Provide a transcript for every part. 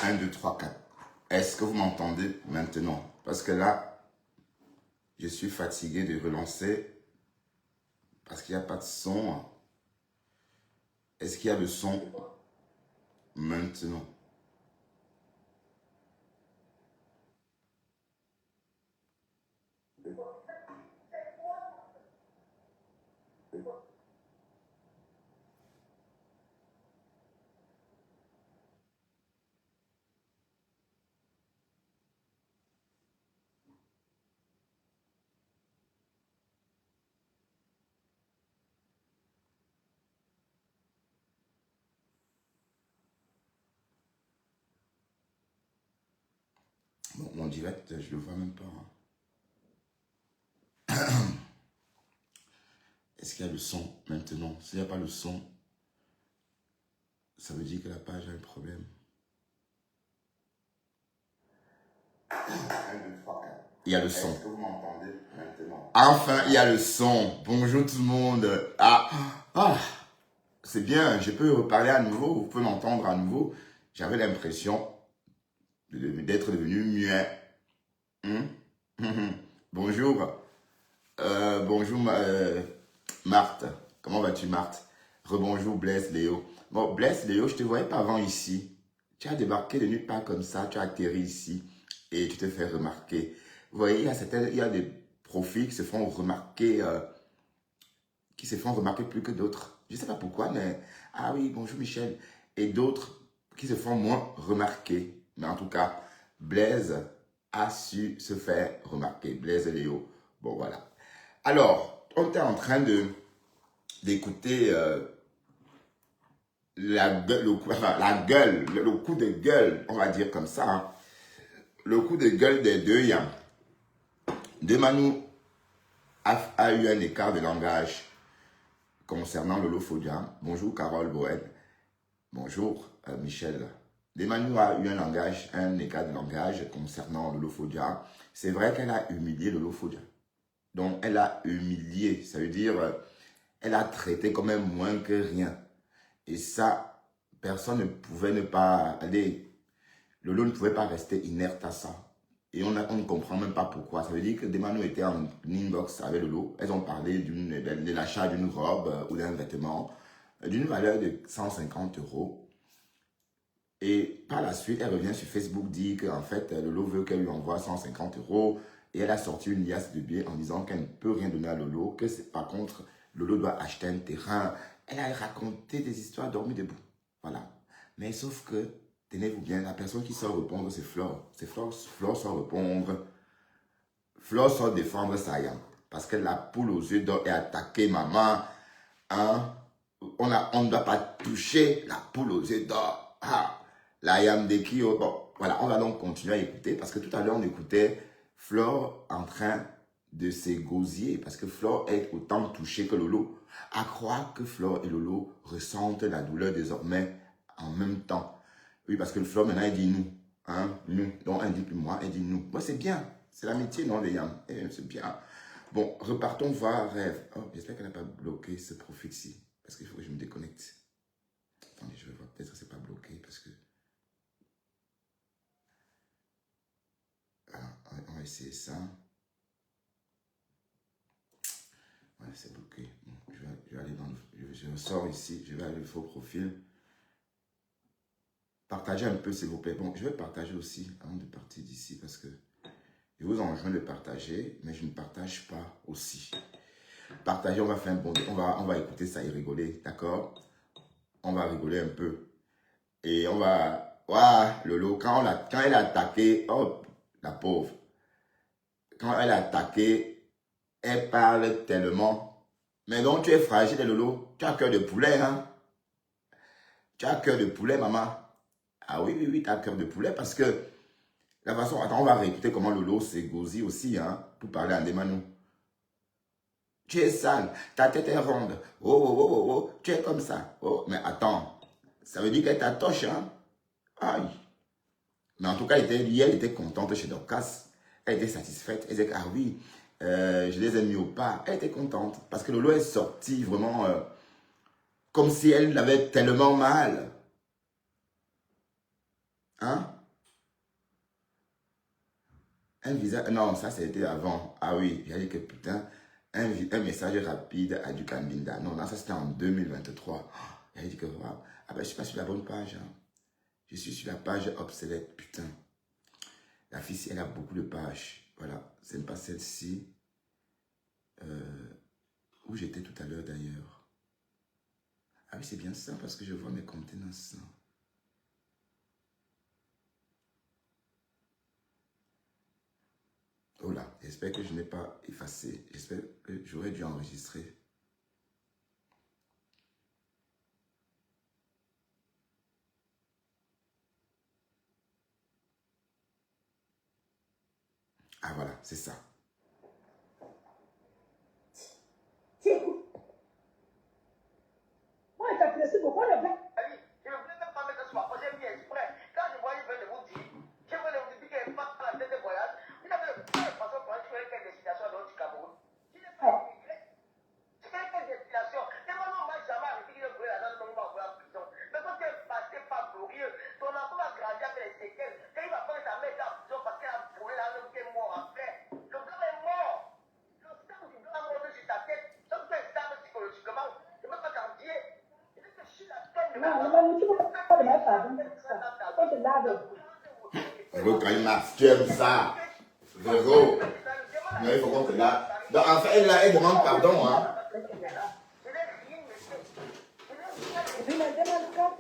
1, 2, 3, 4. Est-ce que vous m'entendez maintenant? Parce que là, je suis fatigué de relancer parce qu'il n'y a pas de son. Est-ce qu'il y a le son maintenant? Bon, mon direct, je le vois même pas. Est-ce qu'il y a le son maintenant? S'il n'y a pas le son, ça veut dire que la page a un problème. 1, 2, 3, 4. Il y a le son. Est-ce que vous m'entendez maintenant? Enfin, il y a le son. Bonjour tout le monde. C'est bien, je peux reparler à nouveau, vous pouvez m'entendre à nouveau. J'avais l'impression d'être devenu muet. Bonjour. Bonjour Marthe. Comment vas-tu Marthe? Rebonjour Blaise Léo. Bon, Blaise Léo, je ne te voyais pas avant ici. Tu as débarqué de nulle part comme ça, tu as atterri ici et tu te fais remarquer. Vous voyez, il y a des profils qui se font remarquer, plus que d'autres. Je ne sais pas pourquoi, mais... Ah oui, bonjour Michel. Et d'autres qui se font moins remarquer. Mais en tout cas, Blaise a su se faire remarquer. Blaise Léo. Bon, voilà. Alors, on était en train d'écouter le coup de gueule, on va dire comme ça. Hein. Le coup de gueule des deux Yam. De Manu a eu un écart de langage concernant Lolo Fodia. Bonjour Carole Bohen. Bonjour Michel. Demanu a eu un écart de langage concernant Lolo Fodia. C'est vrai qu'elle a humilié Lolo Fodia. Donc elle a humilié, ça veut dire elle a traité comme un moins que rien. Et ça, personne ne pouvait ne pas aller. Lolo ne pouvait pas rester inerte à ça. Et on ne comprend même pas pourquoi. Ça veut dire que Demanu était en inbox avec Lolo. Elles ont parlé de l'achat d'une robe ou d'un vêtement d'une valeur de 150 €. Et par la suite, elle revient sur Facebook, dit qu'en fait, Lolo veut qu'elle lui envoie 150 €. Et elle a sorti une liasse de billets en disant qu'elle ne peut rien donner à Lolo, que par contre, Lolo doit acheter un terrain. Elle a raconté des histoires dormies debout. Voilà. Mais sauf que, tenez-vous bien, la personne qui sort répondre, c'est Flore. C'est Flore sort répondre. Flore sort défendre Sayam. Parce que la poule aux yeux d'or est attaquée, maman. Hein? On ne doit pas toucher la poule aux yeux d'or. Ah, la Yam de Kyo. Bon, voilà, on va donc continuer à écouter. Parce que tout à l'heure, on écoutait Flore en train de s'égosier. Parce que Flore est autant touchée que Lolo. À croire que Flore et Lolo ressentent la douleur désormais en même temps. Oui, parce que le Flore maintenant, il dit nous. Hein, nous. Donc, elle dit plus moi, elle dit nous. Bon, c'est bien. C'est l'amitié, non, les Yam? C'est bien. Bon, repartons voir Rêve. Oh, j'espère qu'elle n'a pas bloqué ce profil-ci. Parce qu'il faut que je me déconnecte. Attendez, je vais voir. Peut-être que ce n'est pas bloqué parce que... Alors, on va essayer ça. Ouais, c'est bloqué. Bon, je vais aller dans le... Je sors ici. Je vais aller au faux profil. Partagez un peu, s'il vous plaît. Bon, je vais partager aussi avant de partir d'ici parce que je vous enjoins de partager, mais je ne partage pas aussi. Partagez, on va faire un bon... On va écouter ça et rigoler, d'accord? On va rigoler un peu. Et on va... Waouh, Lolo, quand elle a attaqué, hop, la pauvre. Quand elle a attaqué, elle parle tellement. Mais donc, tu es fragile, Lolo. Tu as cœur de poulet, hein? Tu as cœur de poulet, maman. Ah oui, oui, oui, tu as cœur de poulet parce que la façon... Attends, on va réécouter comment Lolo s'égosie aussi, hein, pour parler à Ndemanu. Tu es sale, ta tête est ronde. Oh, oh, oh, oh, oh, tu es comme ça. Oh, mais attends, ça veut dire qu'elle t'attoche, hein? Aïe. Mais en tout cas, elle était contente chez Dorcas. Elle était satisfaite. Elle disait, ah oui, je les ai mis au pas. Elle était contente parce que Lolo est sorti vraiment comme si elle l'avait tellement mal. Hein? Un visage, non, ça c'était avant. Ah oui, j'ai dit que putain, un message rapide à du Kambinda. Non, non, ça c'était en 2023. J'ai dit que, waouh, ah ben je suis pas sur la bonne page. Hein. Je suis sur la page obsolète, putain. La fille, elle a beaucoup de pages. Voilà, c'est pas celle-ci. Où j'étais tout à l'heure d'ailleurs. Ah oui, c'est bien ça, parce que je vois mes contenances. Oh là, j'espère que je n'ai pas effacé. J'espère que j'aurais dû enregistrer. Ah voilà, c'est ça. Moi, j'apprécie beaucoup le blanc. Je ne voulais même pas mettre sur ma poche, j'ai mis exprès. Quand je voyais venir de vous dire, je voulais vous dire qu'elle part à la tête de voyage. Vous avez le passeport pour aller quelle destination dans le Cameroun. Je n'ai pas immigré. C'est quelle destination. Et moi, on m'a jamais arrêté de brûler la dame, on m'a envoyé en prison. Mais quand tu es passé par glorieux, ton enfant va grandir avec les séquelles. Quand il va prendre sa mère en prison parce qu'elle a brûlé la dame qui est mort après. Le gars est mort. Le sang du gars mort sur ta tête. Donc tu es stable psychologiquement. Je ne peux pas t'en dire. Non, tu ne peux pas me pardon pour ça. Quand tu laves. Véro, quand il marche, tu aimes ça. Véro. Mais il faut qu'on te lave. Donc, en fait, elle demande pardon. Hein. Je me demande quand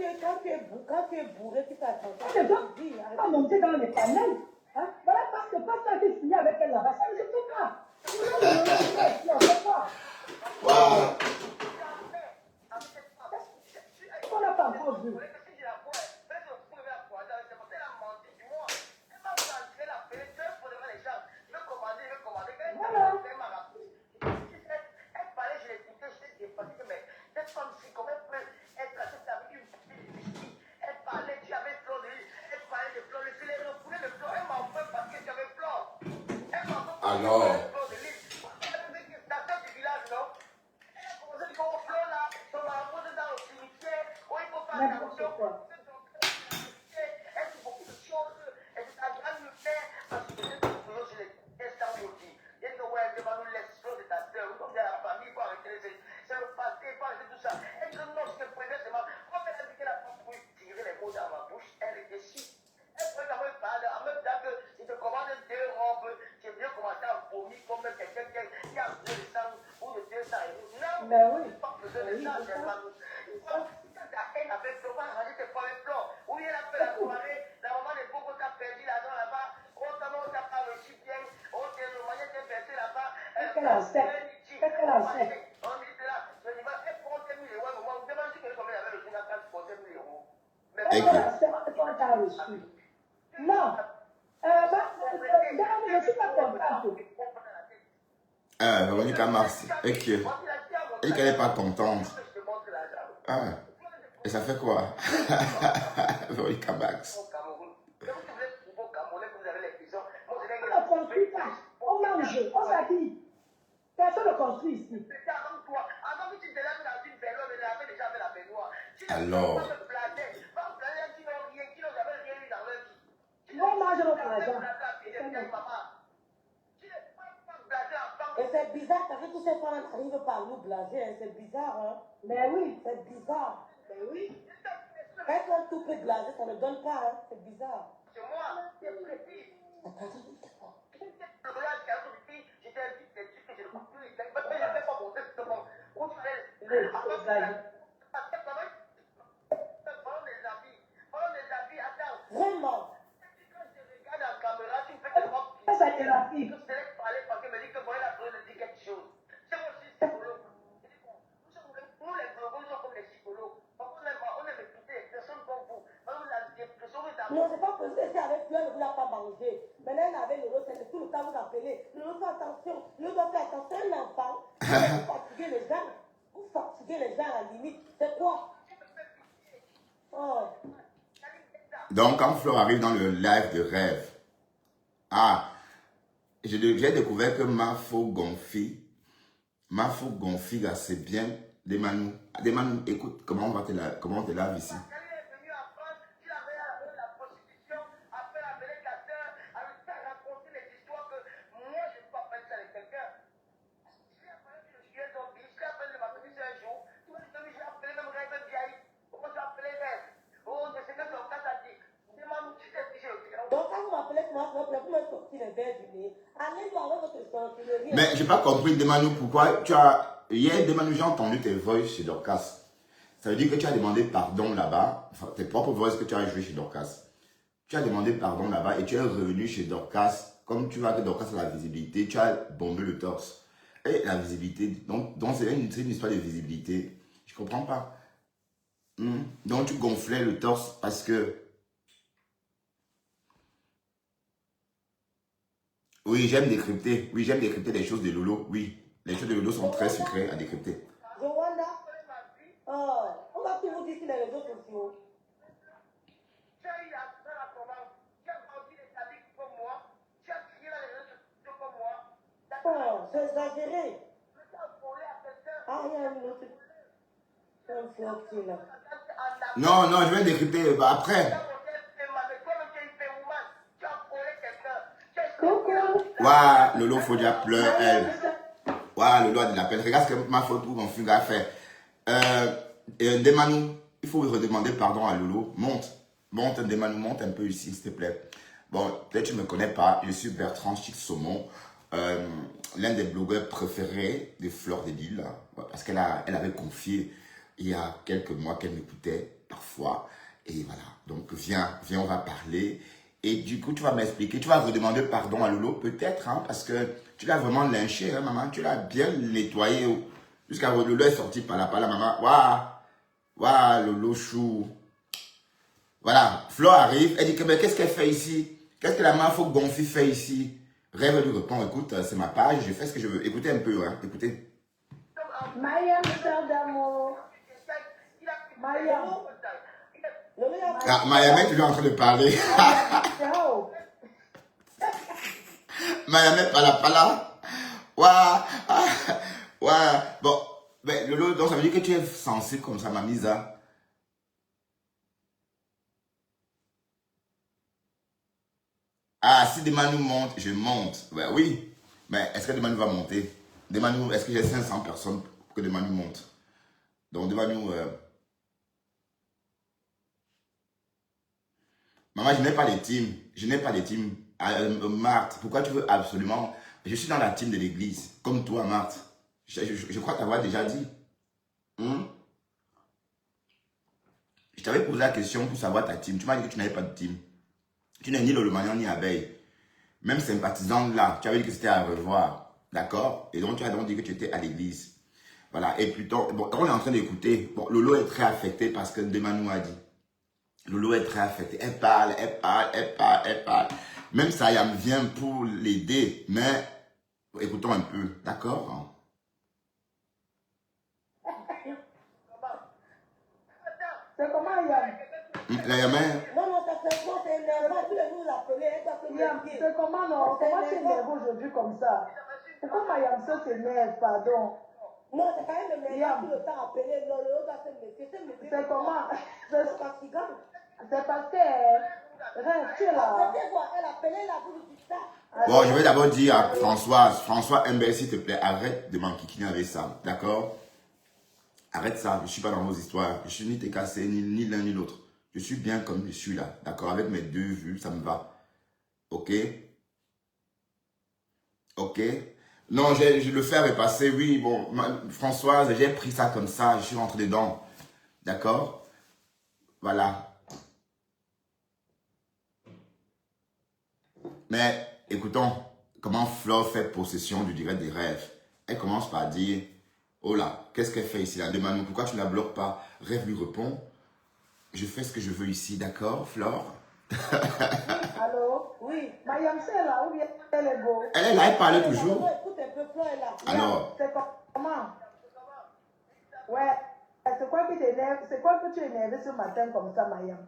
tu es bourré, tu fais attention. C'est toi qui vas monter dans les panels. Hein? Voilà, parce que pas ça qui signé avec elle là-bas. Ça ne se fait pas. On ne fait pas. Waouh. On n'a pas encore vu. Alors. N'importe quoi. Ben oui. Ben oui, c'est ça. C'est ça. Qu'est-ce qu'elle a fait? Qu'est-ce qu'elle a fait? Qu'est-ce qu'elle a fait quand tu as reçu? Non. Je ne suis pas contente. Véronica Mars. Et qu'elle n'est pas contente. Ah. Et ça fait quoi? Véronica Max. On ne construit pas. On mange. On s'habille. Personne ne construit ici. Alors. On mange notre argent. Et c'est bizarre parce que tous ces femmes arrivent par nous blaser. Hein. C'est bizarre, hein? Mais oui. C'est bizarre. Mais oui. Quand tout peut blaser, ça ne donne pas, hein? C'est bizarre. C'est moi, c'est précis. Vraiment. Ça thérapie. Non, c'est pas possible. C'est avec lui, elle ne vous l'a pas mangé. Maintenant, elle avait le rôle, c'est tout le temps vous appelez. Le rôle, fais attention. Le rôle, fais attention. Un enfant, vous fatiguez les gens. Vous fatiguez les gens à la limite. C'est quoi? Oh. Donc, quand Flore arrive dans le live de rêve, j'ai découvert que Mafo Gonfi, là, c'est bien des Manu. Des Manu, écoute, comment on te lave ici? pour me sortir les verres du nez. Allez-vous avec votre sorcellerie. Mais j'ai pas compris, Demanou, pourquoi tu as... Hier, Demanou, j'ai entendu tes voix chez Dorcas. Ça veut dire que tu as demandé pardon là-bas, enfin tes propres voix que tu as joué chez Dorcas. Tu as demandé pardon là-bas et tu es revenu chez Dorcas. Comme tu vois que Dorcas a la visibilité, tu as bombé le torse. Et la visibilité, donc c'est une histoire de visibilité. Je comprends pas. Donc tu gonflais le torse parce que... Oui, j'aime décrypter. Oui, j'aime décrypter les choses de Lolo. Oui, les choses de Lolo sont très secrètes à décrypter. Joanna, on va tout vous dire sur les réseaux sociaux. Tu as eu la province, tu as grandi les habits comme moi, tu as crié dans les réseaux sociaux comme moi. Oh, c'est exagéré. Tu as volé à quelqu'un. Ah, il y a une autre. C'est un flirty là. Non, non, je vais décrypter après. Waouh, Lolo Fodia pleure, elle. Waouh, Lolo a de la peine. Regarde ce que ma faute pour mon fugue a fait. Demanou, il faut redemander pardon à Lolo. Monte, Demanou, monte un peu ici, s'il te plaît. Bon, peut-être tu ne me connais pas. Je suis Bertrand Chic Saumon, l'un des blogueurs préférés de Fleur de Lille. Parce qu'elle avait confié il y a quelques mois qu'elle m'écoutait parfois. Et voilà, donc viens, on va parler. Et du coup, tu vas m'expliquer, tu vas redemander pardon à Lolo, peut-être, hein, parce que tu l'as vraiment lynché, hein, maman. Tu l'as bien nettoyé. Jusqu'à Lolo est sorti par là, maman. Waouh, Lolo chou. Voilà, Flo arrive, elle dit que mais qu'est-ce qu'elle fait ici? Qu'est-ce que la maman faut gonfler fait ici? Rêve lui répond, écoute, c'est ma page, je fais ce que je veux. Écoutez un peu, hein, écoutez. Maya, sœur d'amour. Maya. Ah, Mayam est toujours en train de parler. Ciao. Mayam est pas là. Waouh. Bon, mais Lolo, donc ça veut dire que tu es censé comme ça, Mamisa. Ah, si Demanou monte, je monte. Ben oui. Mais est-ce que Demanou va monter? Demanou, est-ce que j'ai 500 personnes pour que Demanou monte? Donc Demanou... Maman, je n'ai pas de team. Je n'ai pas de team. Marthe, pourquoi tu veux absolument... Je suis dans la team de l'église, comme toi, Marthe. Je crois t'avoir déjà dit. Je t'avais posé la question pour savoir ta team. Tu m'as dit que tu n'avais pas de team. Tu n'es ni le Romagnan ni abeille. Même sympathisante là, tu avais dit que c'était à revoir. D'accord? Et donc tu as donc dit que tu étais à l'église. Voilà. Et plutôt, bon, on est en train d'écouter. Bon, Lolo est très affecté parce que Demanou a dit. Lolo est très affectée. Elle parle. Même Sayam vient pour l'aider. Mais écoutons un peu. D'accord? C'est comment, Yam? La Yamin. Non, ça fait quoi? C'est énervant. Tous les jours, vous l'appelez. Yam, c'est comment, non? Comment tu énerves aujourd'hui comme ça? Pourquoi Mayam ça s'énerve, pardon? Non, c'est quand même le meilleur tout le temps appelé. Non, l'autre a ce métier. C'est comment? C'est fatigant. C'est parce que... Reste, tu es là. Elle appelait la boule du ça. Bon, je vais d'abord dire à Françoise. François Mbel, s'il te plaît, arrête de m'enquiquiner avec ça. D'accord? Arrête ça. Je ne suis pas dans vos histoires. Je suis ni t'es cassé, ni l'un ni l'autre. Je suis bien comme je suis là. D'accord? Avec mes deux vues, ça me va. Ok? Ok? Non, je le fais repasser. Oui, bon, Françoise, j'ai pris ça comme ça. Je suis rentré dedans. D'accord? Voilà. Mais écoutons comment Flore fait possession du direct des rêves. Elle commence par dire, oh là, qu'est-ce qu'elle fait ici là? Demande-nous pourquoi tu ne la bloques pas. Rêve lui répond, je fais ce que je veux ici, d'accord, Flore? Allô? Oui. Mayam, c'est là ou bien elle est beau? Elle est là, elle parle toujours. Écoute un peu, Flore est là. Alors, C'est comment? Ouais. C'est quoi qui t'énerve? C'est quoi que tu es énervé ce matin comme ça, Mayam?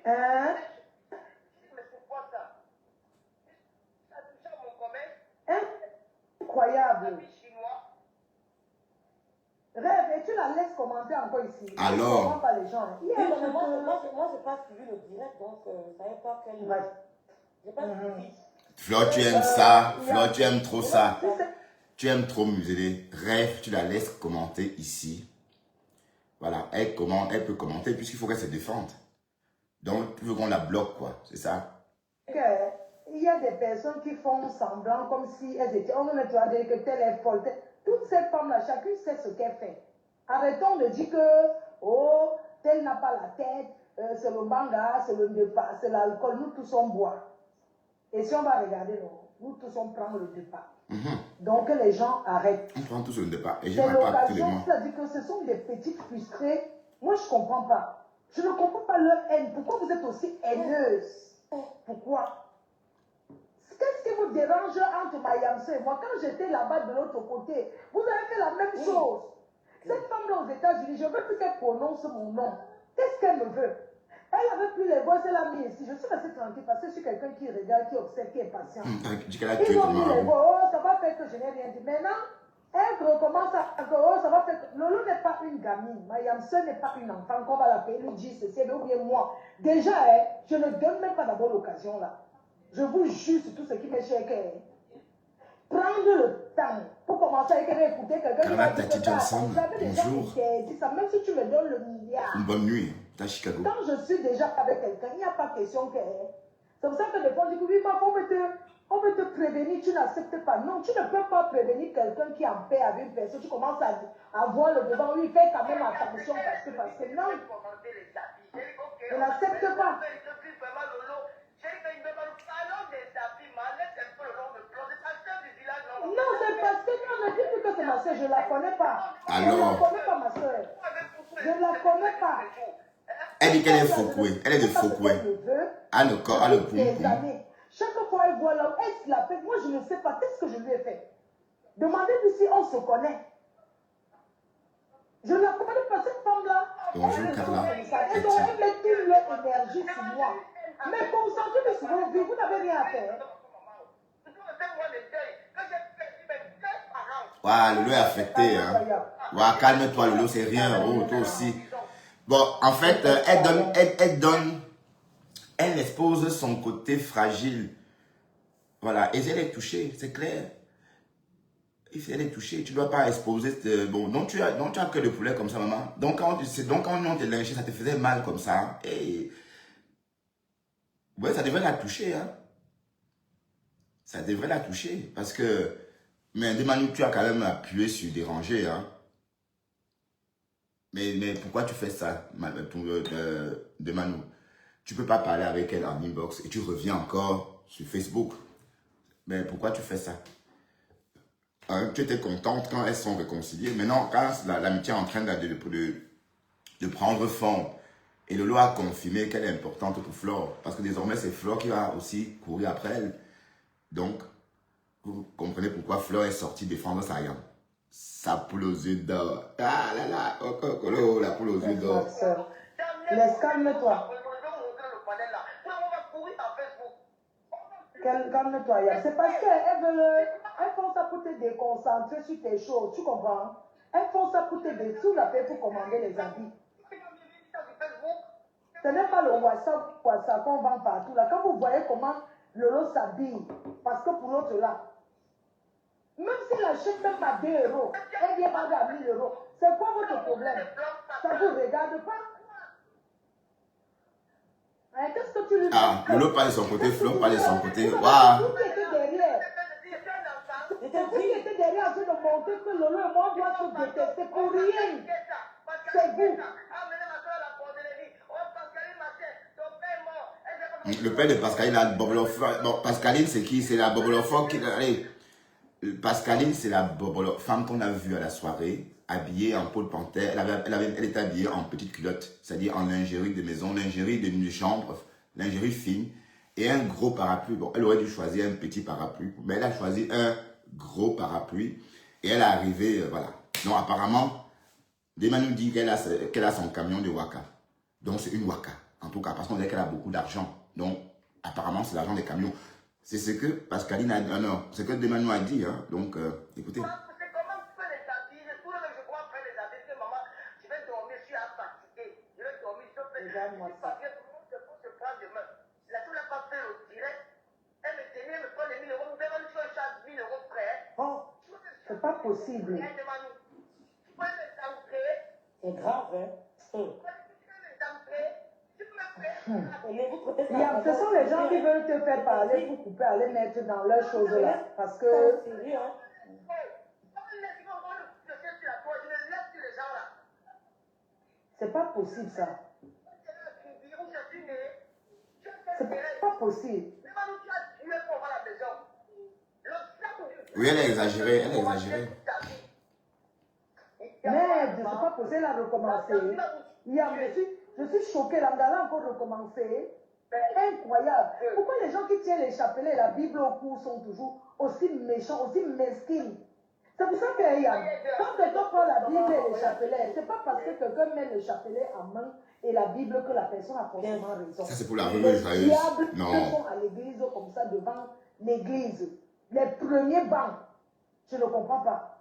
Hein? Incroyable. Rêve, et tu la laisses commenter encore ici. Alors. Je ne comprends pas les gens. Oui, mais moi, j'ai pas suivi le direct, donc je ne savais pas quel. Ouais. J'ai pas suivi. Flo, tu aimes ça. Flo, tu aimes trop ça. Tu sais, Tu aimes trop museler. Rêve, tu la laisses commenter ici. Voilà, elle peut commenter puisqu'il faut qu'elle se défende. Donc, tu veux qu'on la bloque, quoi. C'est ça? il y a des personnes qui font semblant comme si elles étaient. On ne doit dire que telle est folle. Toutes ces femmes-là, chacune sait ce qu'elle fait. Arrêtons de dire que, oh, telle n'a pas la tête, c'est le manga, c'est le départ, c'est l'alcool. Nous tous on boit. Et si on va regarder, non, nous tous on prend le départ. Donc les gens arrêtent. On prend tous le départ. Et C'est j'ai pas tout le l'occasion, monde. c'est-à-dire que ce sont des petites frustrées. Moi, je ne comprends pas. Je ne comprends pas leur haine. Pourquoi vous êtes aussi haineuse? Pourquoi? Qu'est-ce qui vous dérange entre Mayamso et moi? Quand j'étais là-bas de l'autre côté, vous avez fait la même chose. Cette femme-là aux États-Unis, je ne veux plus qu'elle prononce mon nom. Qu'est-ce qu'elle me veut? Elle avait pris les voix, elle l'a mis ici. Je suis restée tranquille parce que je suis quelqu'un qui regarde, qui observe, qui est patient. Dis qu'elle a tué Ils ont tout le mis les monde. voix, oh, ça va faire que je n'ai rien dit. Maintenant, elle recommence à oh, ça va faire que... Lolo n'est pas une gamine. Mayamso n'est pas une enfant qu'on va l'appeler, lui dire ceci, ou bien moi. Déjà, je ne donne même pas d'abord l'occasion là. Je vous jure sur tout ce qui m'est cher. Prendre le temps pour commencer à écouter quelqu'un qui va dire que Johnson, vous avez des gens bonjour. qui disent ça, même si tu me donnes le milliard. Une bonne nuit. T'as Chicago. Quand je suis déjà avec quelqu'un, il n'y a pas question que... C'est pour ça que des fois, on dit que oui, on veut te prévenir, tu n'acceptes pas. Non, tu ne peux pas prévenir quelqu'un qui est en paix avec une personne. Tu commences à voir le devant, oui, fais quand même attention parce que non, je n'accepte pas. Non, c'est parce que non, ne dis plus que c'est ma soeur, je ne la connais pas. Alors. Je ne la connais pas, ma soeur. Je ne la connais pas. Elle dit qu'elle est Foucault. Elle est de Foucault. Elle le corps, elle le poum. Chaque fois elle voit là, elle se la fait. Moi, je ne sais pas. Qu'est-ce que je lui ai fait? Demandez-lui si on se connaît. Je ne la connais pas, cette femme-là. Bonjour, Carla. Elle doit mettre toute leur énergie sur moi. Mais concentrez-vous sur vos vies. Vous n'avez rien à faire. Waouh, Lolo est affecté. Hein. Waouh, calme-toi, Lolo, c'est rien. Oh, toi aussi. Bon, en fait, elle expose son côté fragile. Voilà, et elle est touchée, c'est clair. Elle est touchée, tu ne dois pas exposer. Bon, donc tu as que le poulet comme ça, maman. Donc quand on te lynchait, ça te faisait mal comme ça. Et ouais, ça devrait la toucher, hein. Ça devrait la toucher, parce que mais de Manu, tu as quand même appuyé sur déranger, hein. Mais pourquoi tu fais ça, de Manu? Tu peux pas parler avec elle en inbox et tu reviens encore sur Facebook. Mais pourquoi tu fais ça? Hein, tu étais contente quand elles sont réconciliées. Maintenant, quand l'amitié est en train de prendre forme, et Lolo a confirmé qu'elle est importante pour Flore, parce que désormais, c'est Flore qui va aussi courir après elle. Donc, vous comprenez pourquoi Flore est sortie défendre sa poule aux yeux d'or. Ah là là, oh, la poule aux yeux d'or. Laisse, calme-toi. Calme-toi. C'est parce qu'elles font ça pour te déconcentrer sur tes choses. Tu comprends? Elles font ça pour te détruire pour commander les habits. Ce n'est pas le WhatsApp qu'on vend partout. Là. Quand vous voyez comment Lolo s'habille, parce que pour l'autre là, même s'il achète même à 2 euros, elle vient vendre à 1000 euros. C'est quoi votre problème? Ça ne vous regarde pas? Qu'est-ce que tu lui dis? Ah, Lolo parle de son côté, Flo parle de son côté. Waouh! Vous qui étiez derrière. Vous qui étiez derrière en train de montrer que Lolo et moi doivent se détester pour rien. C'est vous. Le père de Pascaline a Bobolofa. Bon, Pascaline, c'est qui? C'est la Bobolofa qui. Allez. Pascaline, c'est la femme qu'on a vue à la soirée, habillée en peau de panthère. Elle était habillée en petite culotte, c'est-à-dire en lingerie de maison, lingerie de chambre, lingerie fine, et un gros parapluie. Bon, elle aurait dû choisir un petit parapluie, mais elle a choisi un gros parapluie, et elle est arrivée, voilà. Donc, apparemment, Dema nous dit qu'elle a son camion de Waka. Donc, c'est une Waka, en tout cas, parce qu'on dirait qu'elle a beaucoup d'argent. Donc, apparemment, c'est l'argent des camions. C'est ce que Pascaline a dit, c'est ce que Demanou a dit, hein. Donc, écoutez. déjà moi ça. Parce que tout le monde se prend demain. La tout l'a pas fait au direct. Elle me tenait, elle me prend les 1000 euros. Nous devons lui faire charge 1000 euros près. Oh, c'est pas possible. Elle demande nous. Tu peux me t'entrer. C'est grave, hein. Tu peux me t'entrer. Tu peux me faire. Mais vous prenez ça. Il y a, ce sont les gens qui veulent te faire parler pour couper, aller mettre dans leurs choses là. Parce que C'est sérieux, hein. c'est pas possible ça. C'est pas possible. Oui, elle a exagéré, elle a exagéré. Merde, c'est pas possible, elle a recommencé. Je suis choquée, là, elle a encore recommencé. Incroyable. Pourquoi les gens qui tiennent les chapelets et la Bible au cou sont toujours aussi méchants, aussi mesquins? C'est pour ça que quand quelqu'un prend la Bible et les chapelets, c'est pas parce que quelqu'un met le chapelet en main et la Bible que la personne a forcément raison. Ça, c'est pour la Les revue joyeuse. diables qui Non. sont à l'église comme ça devant l'église. Les premiers bancs. Je ne comprends pas.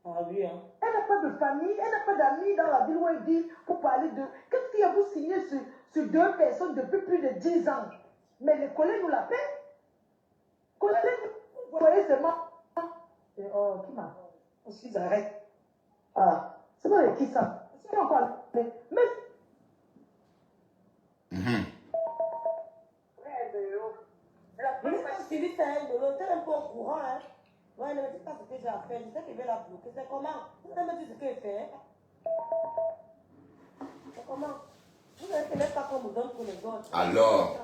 Ah oui, hein. Elle n'a pas de famille, elle n'a pas d'amis dans la ville où elle vit pour parler de... Qu'est-ce qui a vous signé sur deux personnes depuis plus de 10 ans? Mais les collègues nous la paient. Collègues, vous voyez seulement... Oh, qui m'a... Ensuite, arrête. Ah, c'est pas les qui ça? C'est encore... Mais... Mhm. Mais quand je dis ça, Lolo, t'es un peu au courant, hein. Ouais, ne me dis pas ce que j'ai à faire. Je sais qu'il va la bloquer. C'est comment? Vous allez me dire ce qu'il fait. C'est comment? Vous n'avez peut-être pas qu'on me donne pour les autres. Alors,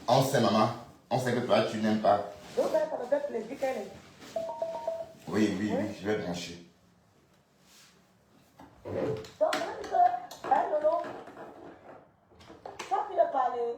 on sait, maman. On sait que toi, tu n'aimes pas. Donc, ça me fait plaisir qu'elle est. Oui, oui, oui, je vais brancher. Donc, même que, hein, Lolo, quand tu veux parler,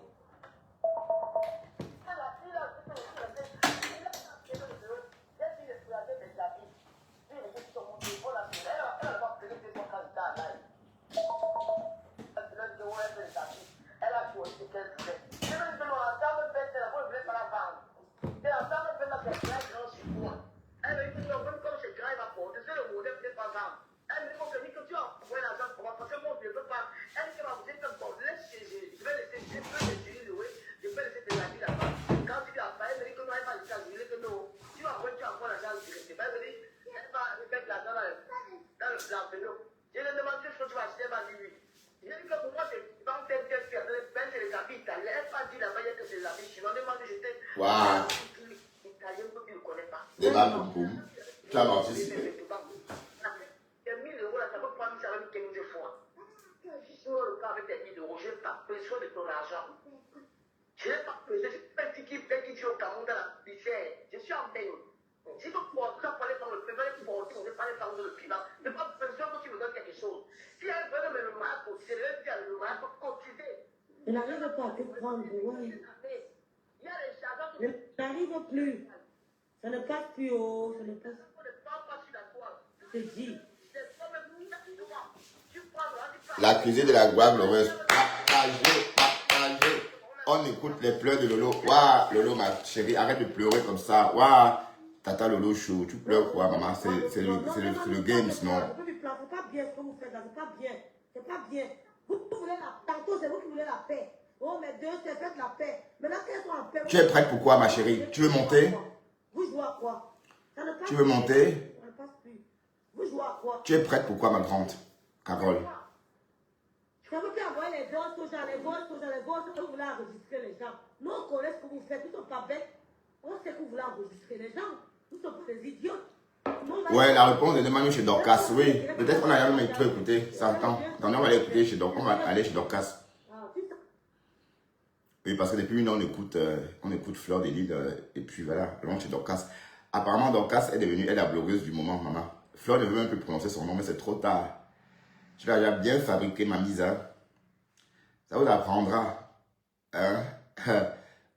Waouh. Débat poum poum. Tu as participé. Je n'ai pas pesé, je suis pas qui fait qui au Cameroun dans la misère. Je suis en peine. Si vous parlez dans le privé, vous parlez dans le privé. Je n'ai pas besoin que tu me donnes quelque chose. Si elle veut me le marque, c'est le dire le marque, continuez. je n'arrive pas à te prendre, ouais. Il y a les chagins Je n'arrive plus. Ça ne passe plus haut, ça ne passe plus. Je te dis. L'accusé de la gloire glorieuse. Partagez, partagez. On écoute les pleurs de Lolo. Waouh, Lolo, ma chérie, arrête de pleurer comme ça. Waouh, Tata Lolo chaud. Tu pleures quoi, maman? C'est le game, non? C'est pas bien ce que vous faites là, c'est pas bien. C'est pas bien. Vous voulez la... Tantôt, c'est vous qui voulez la paix. Oh, mais Dieu, c'est fait la paix. Maintenant qu'elles sont en paix... Tu es prête pour quoi, ma chérie? Tu veux monter? Vous jouez à quoi? Ça ne passe Tu veux monter? Ça ne passe plus. Vous jouez à quoi? Tu es prête pour quoi, ma grande Carole? Ça veut plus envoyer les gosses aux gens, les gosses, vous voulez enregistrer les gens. Nous, on connaît ce que vous faites, nous ne sommes pas bêtes. On sait que vous voulez enregistrer les gens. Nous sommes pas des idiots. Ouais, la réponse est demandée chez Dorcas, oui. Peut-être qu'on n'a jamais trop écouté. Ça attend. Attendez, on va aller écouter chez Dorcas. On va aller chez Dorcas. Oui, parce que depuis une heure, on écoute Fleur des Lys, et puis voilà, allons chez Dorcas. Apparemment, Dorcas est devenue, elle, la blogueuse du moment, maman. Fleur ne veut même plus prononcer son nom, mais c'est trop tard. Tu l'as déjà bien fabriqué, ma mise. Hein? Ça vous apprendra. Hein?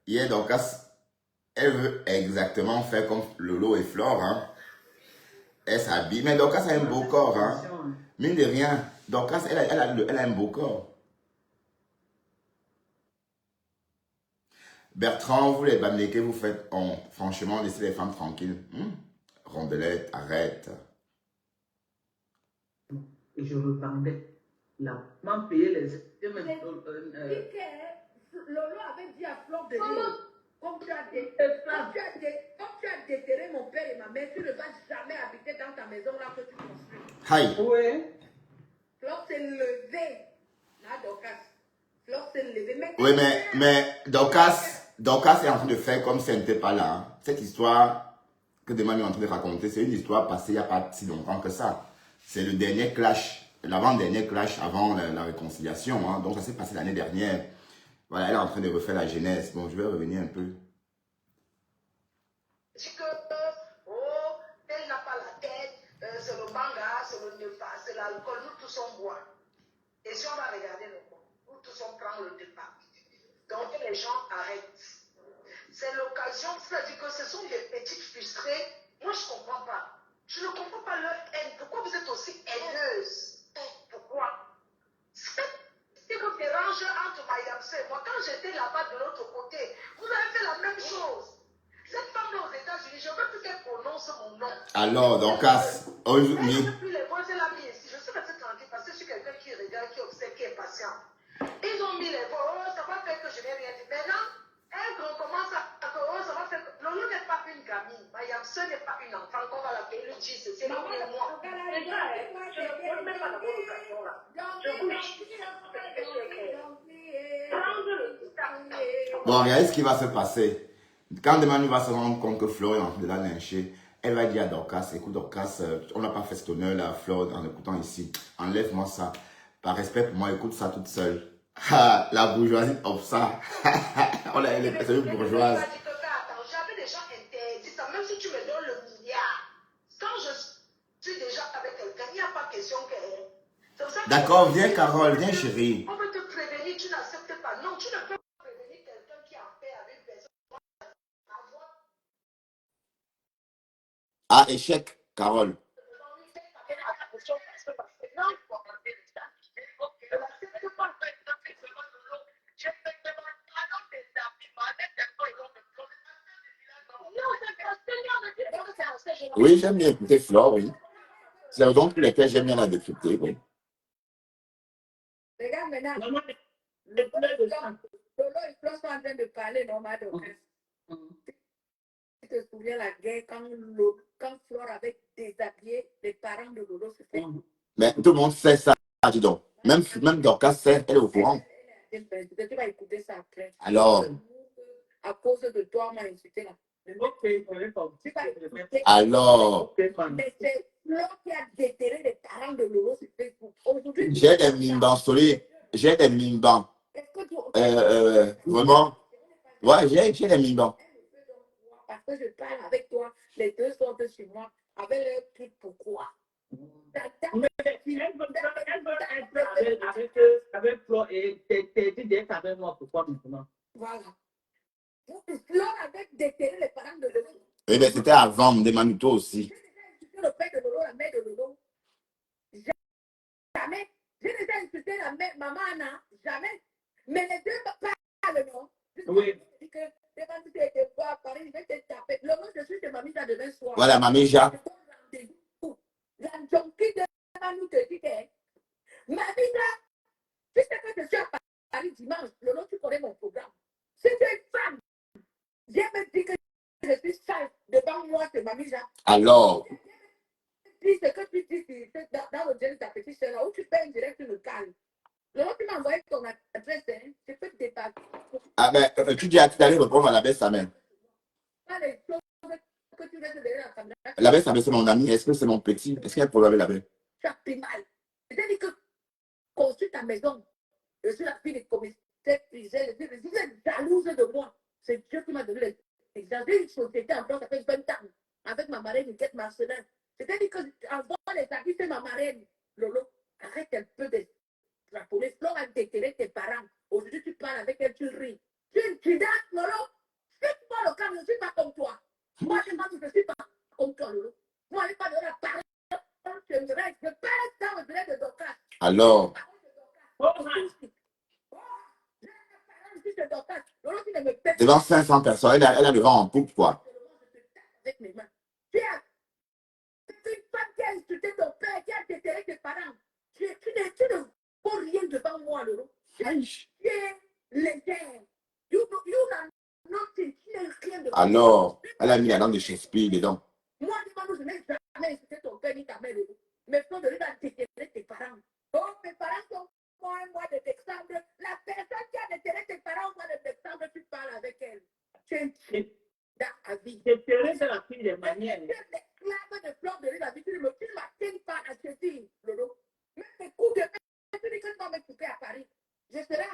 Hier, Dorcas, elle veut exactement faire comme Lolo et Flore. Hein? Elle s'habille. Mais Dorcas a un beau corps. Hein? Mine de rien, Dorcas, elle a un beau corps. Bertrand, vous les Bamlékés, vous faites, franchement, laissez les femmes tranquilles. Rondelette, arrête. Et je repartais. là, m'a payé les. Lolo avait dit à Flore de dire, comme tu as déterré mon père et ma mère, tu ne vas jamais habiter dans ta maison là que tu construis. Aïe. Oui. Flore s'est levée. Là, Dorcas. Flore s'est levée. Oui, mais Dorcas est en train de faire comme si elle n'était pas là. Hein. Cette histoire que Demani est en train de raconter, c'est une histoire passée il n'y a pas si longtemps que ça. C'est le dernier clash, l'avant-dernier clash avant la réconciliation. Hein. Donc ça s'est passé l'année dernière. Voilà, elle est en train de refaire la genèse. Bon, je vais revenir un peu. Dit que, oh, elle n'a pas la tête, c'est le manga, c'est le nefa, c'est l'alcool, nous tous on boit. Et si on va regarder le monde, nous tous on prend le départ. Donc les gens arrêtent. C'est l'occasion, c'est-à-dire que ce sont des petites frustrées. Moi, je ne comprends pas. Je ne comprends pas leur haine. Pourquoi vous êtes aussi haineuse? Pourquoi? Ce qui vous dérange entre Mayamse et moi, quand j'étais là-bas de l'autre côté, vous avez fait la même chose. Cette femme-là aux États-Unis, je veux plus qu'elle prononce mon nom. Alors, Dorcas, aujourd'hui. Depuis les voix, elle a mis ici. Je suis restée tranquille parce que je suis quelqu'un qui regarde, qui observe, qui est patient. Ils ont mis les voix. Oh, ça va faire que je n'ai rien dit. Maintenant, elle recommence à. Oh, ça va faire que. Lolo n'est pas une gamine. Mayamse n'est pas une enfant qu'on va l'appeler le G. C'est lui et moi. C'est ça, je ne peux même pas d'avoir l'occasion là. Je vous dis, Bon, regardez ce qui va se passer. Quand Demani va se rendre compte que Flore est en train de la lyncher, elle va dire à Dorcas, écoute Dorcas, on n'a pas fait cet honneur là, Flore, en écoutant ici. Enlève-moi ça. Par respect pour moi, écoute ça toute seule. Ah, la bourgeoisie of ça. On a les personnes bourgeoises. J'avais déjà interdit ça, même si tu me donnes le milliard. Quand je suis déjà avec quelqu'un, il n'y a pas question que. D'accord, viens Carole, viens chérie. On veut te prévenir, tu n'acceptes pas. Non, tu ne peux pas prévenir quelqu'un qui a fait avec une personne. Ah, échec, Carole. Oui, j'aime bien écouter Flore, oui. C'est la raison pour laquelle j'aime bien la décrypter, oui. Regarde maintenant. Maman, Lolo et Flore sont en train de parler, non, ma Dorcas. Tu te souviens la guerre quand Flore avait déshabillé les parents de Lolo se fait. Mais tout le monde sait ça, dis donc. Même Dorcas sait, elle est au courant. Tu vas écouter ça après. Alors. À cause de toi, on m'a insulté là. ok, Tu vas écouter. Alors. Mais c'est Flore qui a déterré les parents de Lolo sur Facebook. Aujourd'hui, J'ai des mimbans solides. J'ai des mimbans. Vraiment. Ouais, j'ai des mimbans. Parce que je parle avec toi, les deux sortent sur moi, avec leur truc pourquoi. Mais elle veut être avec Flore et t'es dit d'être avec moi, pourquoi maintenant? Voilà. Flore avait déterré les parents de Lolo. Oui, mais c'était avant, de Manuto aussi. J'ai déjà insulté le père de Lolo, la mère de Lolo. Jamais. J'ai déjà insulté la mère, maman Anna. Jamais. Mais les deux parlent, non? Oui. Je dis que quand tu étais voir à Paris, je vais te taper. Lolo, je suis chez Mamie ça demain soir. Voilà, Mamie Ja. La junkie de nous te dit que Mamie là, tu sais que je suis à Paris dimanche. Lolo, tu connais mon programme. Si tu es une femme, viens me dire que je suis sale devant moi, c'est Mamie Ja. Alors. Dis ce que tu dis dans le gel de ta petite soeur, là où tu fais un direct, tu me calmes. Lolo, tu m'as envoyé ton adresse, hein? Je peux te dépasser. Ah, mais tu dis à qui d'aller répondre à la baisse sa mère. Pas les choses que tu veux te donner à la caméra. La baisse sa mère, c'est mon ami. Est-ce que c'est mon petit? Est-ce qu'il y a un problème avec la baisse? Tu as pris mal. C'est-à-dire que construis ta maison. Je suis la fille des commissaires prisés. Je suis jalouse de moi. C'est Dieu qui m'a donné les exemples. J'ai une société en France, ça fait 20 ans. Avec ma marraine, Niquette Marcelin. C'est-à-dire qu'avant les habits, c'est ma marraine. Lolo, arrête un peu de rapoler. Flore a déterré tes parents. Aujourd'hui, tu parles avec elle, tu ris. Tu danses, Lolo. Fais-moi le cas, je ne suis pas comme toi. Moi, je ne suis pas comme toi, Lolo. Moi, je n'ai pas de la parole. Je reste, je passe dans le blé de Dorcas. Alors. Devant 500 personnes, elle a le vent en poupe, quoi. Avec mes mains. Tu as une femme qui a insulté ton père, qui a déterré tes parents. Tu ne faut rien devant moi, Lolo. Aïe. Tu es légère. You are nothing. Tu n'es rien devant moi. Alors, elle a mis la langue de Shakespeare dedans. Moi, dis-moi, je n'ai jamais insulté ton père ni ta mère, Lolo. Mais faut de lui déterrer tes parents. Oh, mes parents sont moi un mois de décembre. La personne qui a déterré tes parents au mois de décembre, tu parles avec elle. Tu es un type dans la vie. Déterrer, c'est la fille des manières. Tu es l'esclave de fleurs de la vie. Tu ne m'attends pas à te dire, Lolo. Même mes coups de main, tu dis que tu vas me couper à Paris. Je serai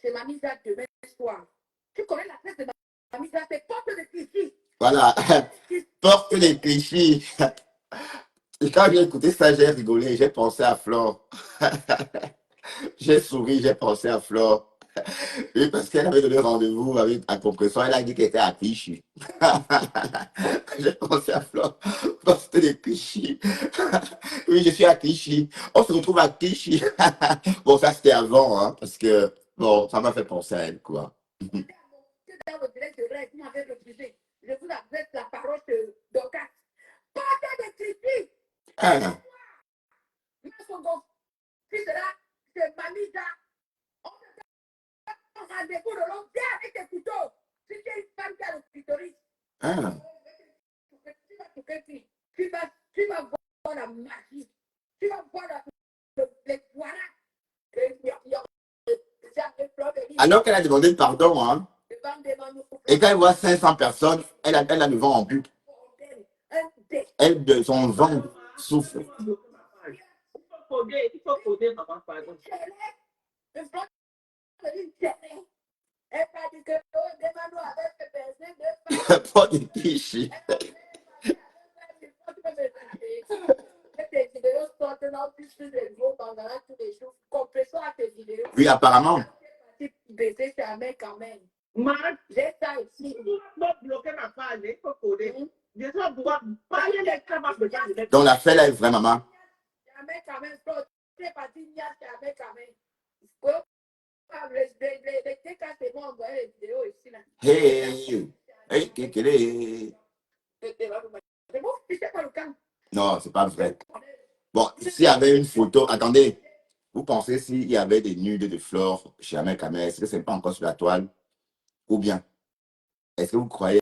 chez Mamie Jacques demain soir. Tu connais la presse de Mamie Jacques, c'est porte de Clichy. Voilà. Porte les clichés. Et quand j'ai écouté ça, j'ai rigolé, j'ai pensé à Flore. J'ai souri, j'ai pensé à Flore. Oui, parce qu'elle avait donné rendez-vous avec à Compression, elle a dit qu'elle était à Clichy. J'ai pensé à Flore. Porte les clichés. Oui, je suis à Clichy. On se retrouve à Clichy. Bon, ça c'était avant, hein, parce que, bon, ça m'a fait penser à elle, quoi. Dans le direct de rêve, vous m'avez refusé. Je vous adresse la parole de Dorcas. Porte de Clichy. Ah, Tu seras chez Mamie Jacques. On se fait un rendez-vous de long terme avec tes couteaux. Si tu es une femme qui a le clitoris, ah. tu vas toucher qui? Tu vas voir la magie. Tu vas voir les voilà. Alors qu'elle a demandé pardon, hein, et quand elle voit 500 personnes, elle a le vent en butte. Elle, de son vent souffle. Il faut poser, maman, pardon. Pas de clichés. Oui, apparemment. Marc, J'ai ça aussi. il faut bloquer ma page, il faut coder. Je dois pouvoir parler les camarades de gens. Donc la fête là est vraie, maman. Jamais quand même, c'est parti, il y a jamais quand même. Les cas, c'est moi, envoyer les vidéos ici là. Hey, hey, kékélé. C'est bon, tu sais pas le cas. Non, c'est pas vrai. Bon, s'il y avait une photo, attendez, vous pensez s'il y avait des nudes de Flore chez Ahmed Kamel, est-ce que c'est pas encore sur la toile? Ou bien, est-ce que vous croyez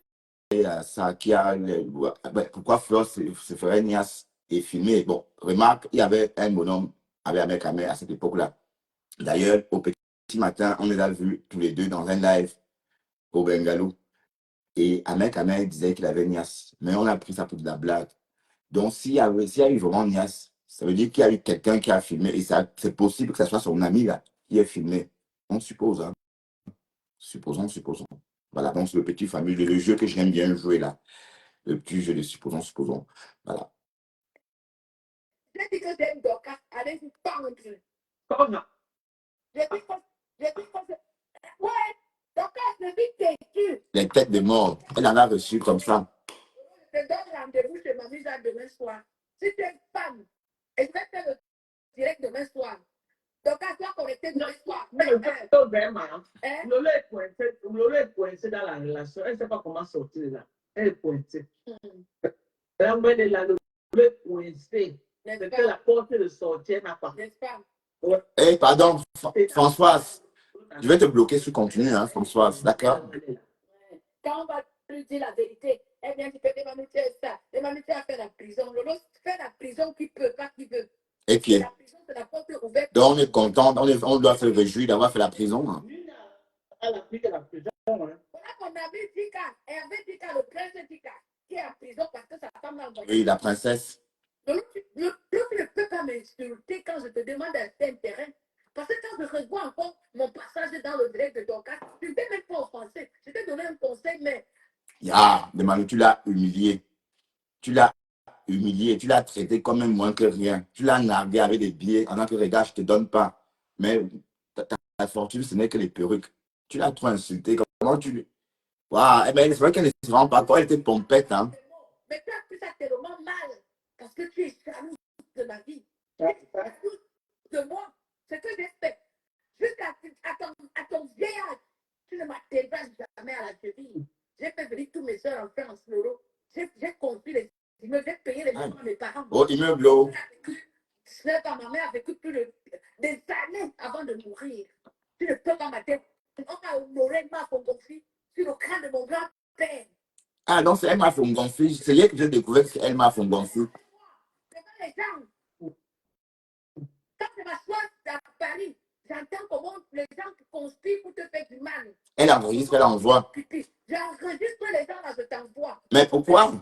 à ça qui a pourquoi Flore se ferait niasse et filmer? Bon, remarque, il y avait un bonhomme avec Ahmed Kamel à cette époque-là. D'ailleurs, au petit matin, on les a vus tous les deux dans un live au Bengalou. Et Ahmed Kamel disait qu'il avait niasse, mais on a pris ça pour de la blague. Donc, s'il y a eu vraiment niasse, ça veut dire qu'il y a eu quelqu'un qui a filmé, et c'est possible que ce soit son ami là qui ait filmé. On suppose, hein. Supposons. Voilà, donc c'est le petit fameux, le jeu que j'aime bien jouer là. Le petit jeu de supposons. Voilà. J'ai dit que c'est une Dorcas, allez-y, pendre. Comment? J'ai dit que ouais, Dorcas, je dis têtu. Les têtes de mort, elle en a reçu comme ça. Je te donne rendez-vous chez Mamie Jacques demain soir. Si tu es une femme, et je vais faire le direct demain soir. Dorcas, tu vas connecter demain soir. Mais le gars, c'est vraiment. Hein? Lolo est coincé dans la relation. Elle ne sait pas comment sortir là. Elle est coincée. Elle envoie de la Lolo est coincée. N'est-ce C'est que pas? la porte de sortie n'a pas. N'est-ce pas? Eh, pardon, Françoise, je vais te bloquer sur continu, hein, Françoise, d'accord? Quand on va lui dire la vérité, eh bien, tu peux demander ça. Demander à faire la prison. Lolo fait la prison qui peut, pas qui veut. Et qui est? La prison, c'est la porte ouverte. Donc, on est content, on doit se réjouir d'avoir fait la prison. Hein. Elle a pris de la prison. Hein. Voilà qu'on avait dit qu'elle avait dit qu'à le prince Dika, qui est en prison parce que sa femme l'a envoyé. Oui, la princesse. Donc, tu ne peux pas m'insulter quand je te demande un intérêt. Parce que quand je revois encore mon passage dans le direct de Dorcas, tu ne t'es même pas offensé. Je t'ai donné un conseil, mais. Ah, Demandé, tu l'as humilié. Tu l'as traité comme un moins que rien. Tu l'as nargué avec des billets en tant que regarde, je ne te donne pas. Mais ta fortune, ce n'est que les perruques. Tu l'as trop insulté. Comment tu. Waouh, eh ben, c'est vrai qu'elle ne se rend pas compte, elle était pompette. Hein. Mais tu as pris ça tellement mal. Parce que tu es jaloux de ma vie. Tu es jaloux de moi. Ce que j'ai fait. Jusqu'à ton vieil âge, tu ne m'atteindras jamais à la cheville. J'ai fait venir tous mes soeurs en France, Lolo. J'ai construit les immeubles, j'ai payé les maisons à mes parents. Oh, immeuble. Oh. 19 ans, ma mère a vécu plus de des années avant de mourir. Tu ne peux pas mater. On a honoré ma Fongonfi sur le crâne de mon grand-père. Ah non, c'est Elma Fongonfi. C'est hier que j'ai découvert que c'est Elma Fongonfi. C'est pas les gens. Quand je m'assois à Paris, j'entends comment les gens conspirent pour te faire du mal. Elle enregistre, elle envoie. J'enregistre les gens là, je t'envoie. Mais pourquoi?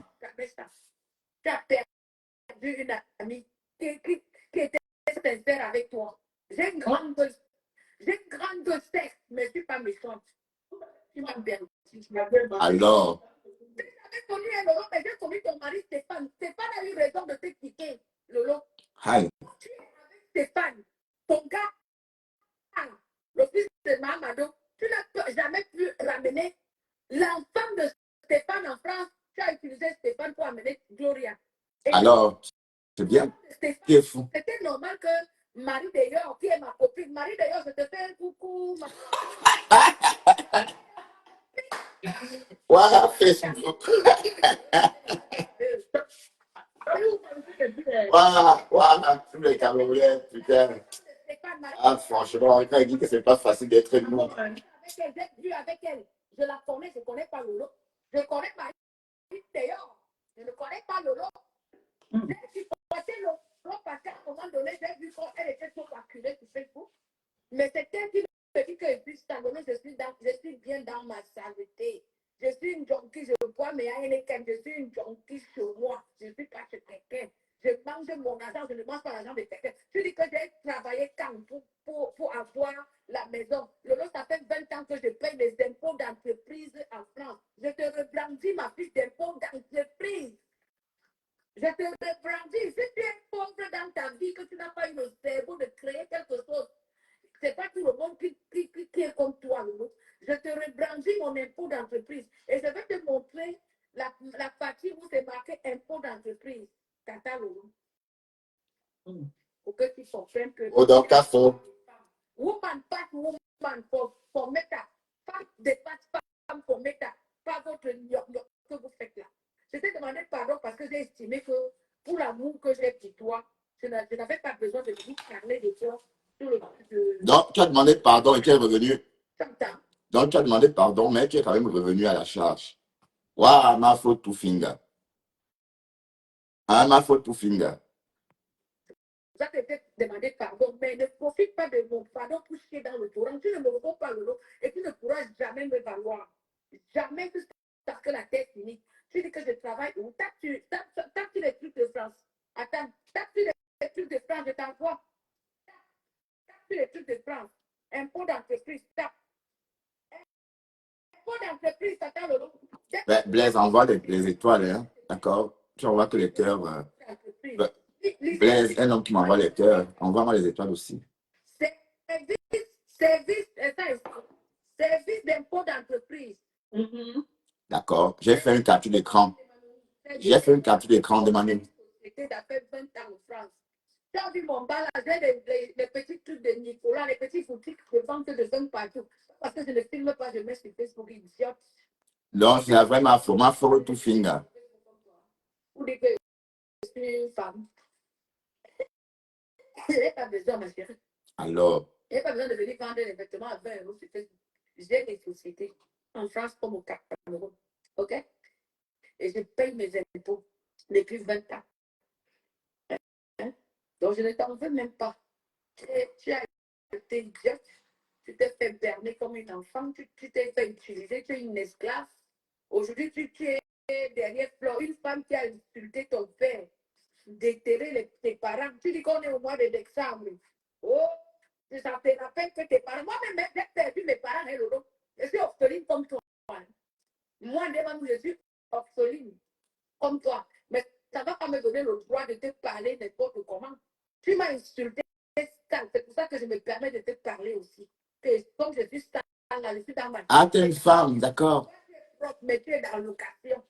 Tu as perdu une amie qui était sincère avec toi. J'ai une grande sexe, mais je ne suis pas méchante. Tu m'as perdu. Alors, J'avais connu un Lolo, mais j'ai connu ton mari Stéphane. Stéphane a eu raison de t'expliquer, Lolo. hi. Tu es avec Stéphane, ton gars, le fils de Mamadou. Tu n'as jamais pu ramener l'enfant de Stéphane en France. Tu as utilisé Stéphane pour amener Gloria. Et Alors, c'est bien. Stéphane, Qui est fou? c'était normal que Marie d'ailleurs, qui est ma copine, Marie d'ailleurs, je te fais un coucou. Voilà, Facebook. Voilà, tous les Camerounais, putain. Ah, franchement, quand il dit que c'est pas facile d'être nous. J'ai vu avec elle. Je la connais, je ne connais pas Lolo. Je connais Marie d'ailleurs. Je ne connais pas Lolo. J'ai supporté Lolo parce qu'à un moment donné, j'ai vu qu'elle était trop acculée sur Facebook. Mais c'était une petite que je suis stagnée, je suis bien dans ma saleté. Je suis une junkie, je bois mes Heineken, je suis une junkie chez moi. Je ne suis pas chez quelqu'un. Je mange mon argent, je ne mange pas l'argent de quelqu'un. Je dis que j'ai travaillé quand pour avoir la maison. Lolo, ça fait 20 ans que je paye les impôts d'entreprise en France. Je te rebrandis ma fiche d'impôt d'entreprise. Je te rebrandis. Si tu es pauvre dans ta vie, que tu n'as pas eu le cerveau de créer quelque chose, c'est pas tout le monde qui est comme toi, Lolo. Je te rebrandis mon impôt d'entreprise et je vais te montrer la partie où c'est marqué impôt d'entreprise. Tata Lolo. Pour que tu comprennes que. Oh, donc, à fond. Woman pass woman for meta. Femme dépasse femme for meta. Pas votre gnoc que vous faites là. Je t'ai demandé pardon parce que j'ai estimé que pour l'amour que j'ai pour toi, je n'avais pas besoin de vous parler de toi. Donc, tu as demandé pardon et tu es revenu. T'entends? Donc, tu as demandé pardon, mais tu es quand même revenu à la charge. Waouh, ma faute tout finger. Ah, ma faute tout finger. Ça te fait demander pardon, mais ne profite pas de mon pardon pour chier dans le torrent. Tu ne me vaux pas Lolo et tu ne pourras jamais me valoir. Jamais parce que la tête finit. Tu dis que je travaille où? Tape sur les trucs de France. Attends, tape sur les trucs de France, je t'envoie. Tape sur les trucs de France. Impôt d'entreprise, tape. Impôt d'entreprise, attends Lolo. Ben, Blaise, envoie les étoiles, hein. D'accord? Tu envoies que les cœurs. Blaise, un homme qui m'envoie les cœurs. Envoie-moi les étoiles aussi. Service d'impôt d'entreprise. D'accord. J'ai fait une capture d'écran. J'ai fait une capture d'écran de Manu. C'était d'après 20 ans en France. Tu as vu mon bas là, j'ai les petits trucs de Nicolas, les petits boutiques de vente de jeunes partout. Parce que je ne filme pas, je mets sur Facebook, idiote. Donc, c'est vraiment faux. Ma faute tout finger. Vous dites que je suis une femme. Je n'ai pas besoin, ma chérie. Alors, Je n'ai pas besoin de venir vendre les vêtements à 20 € sur Facebook. J'ai des sociétés en France comme au Cameroun. OK? Et je paye mes impôts depuis 20 ans. Hein? Donc, je ne t'en veux même pas. Tu as été idiote. Tu t'es fait berner comme une enfant. Tu t'es fait utiliser. Tu es une esclave. Aujourd'hui, tu es derrière Flore, une femme qui a insulté ton père, déterré tes parents. Tu dis qu'on est au mois de décembre. Oh, ça te rappelle que tes parents. Moi-même, j'ai perdu mes parents, hein, Lolo. Je suis orpheline comme toi. Moi, devant nous, je suis orpheline comme toi. Mais ça ne va pas me donner le droit de te parler n'importe comment. Tu m'as insulté. C'est pour ça que je me permets de te parler aussi. Que comme je suis sale, je suis dans ma... ah, t'es une femme, d'accord. Mais tu es dans l'occasion.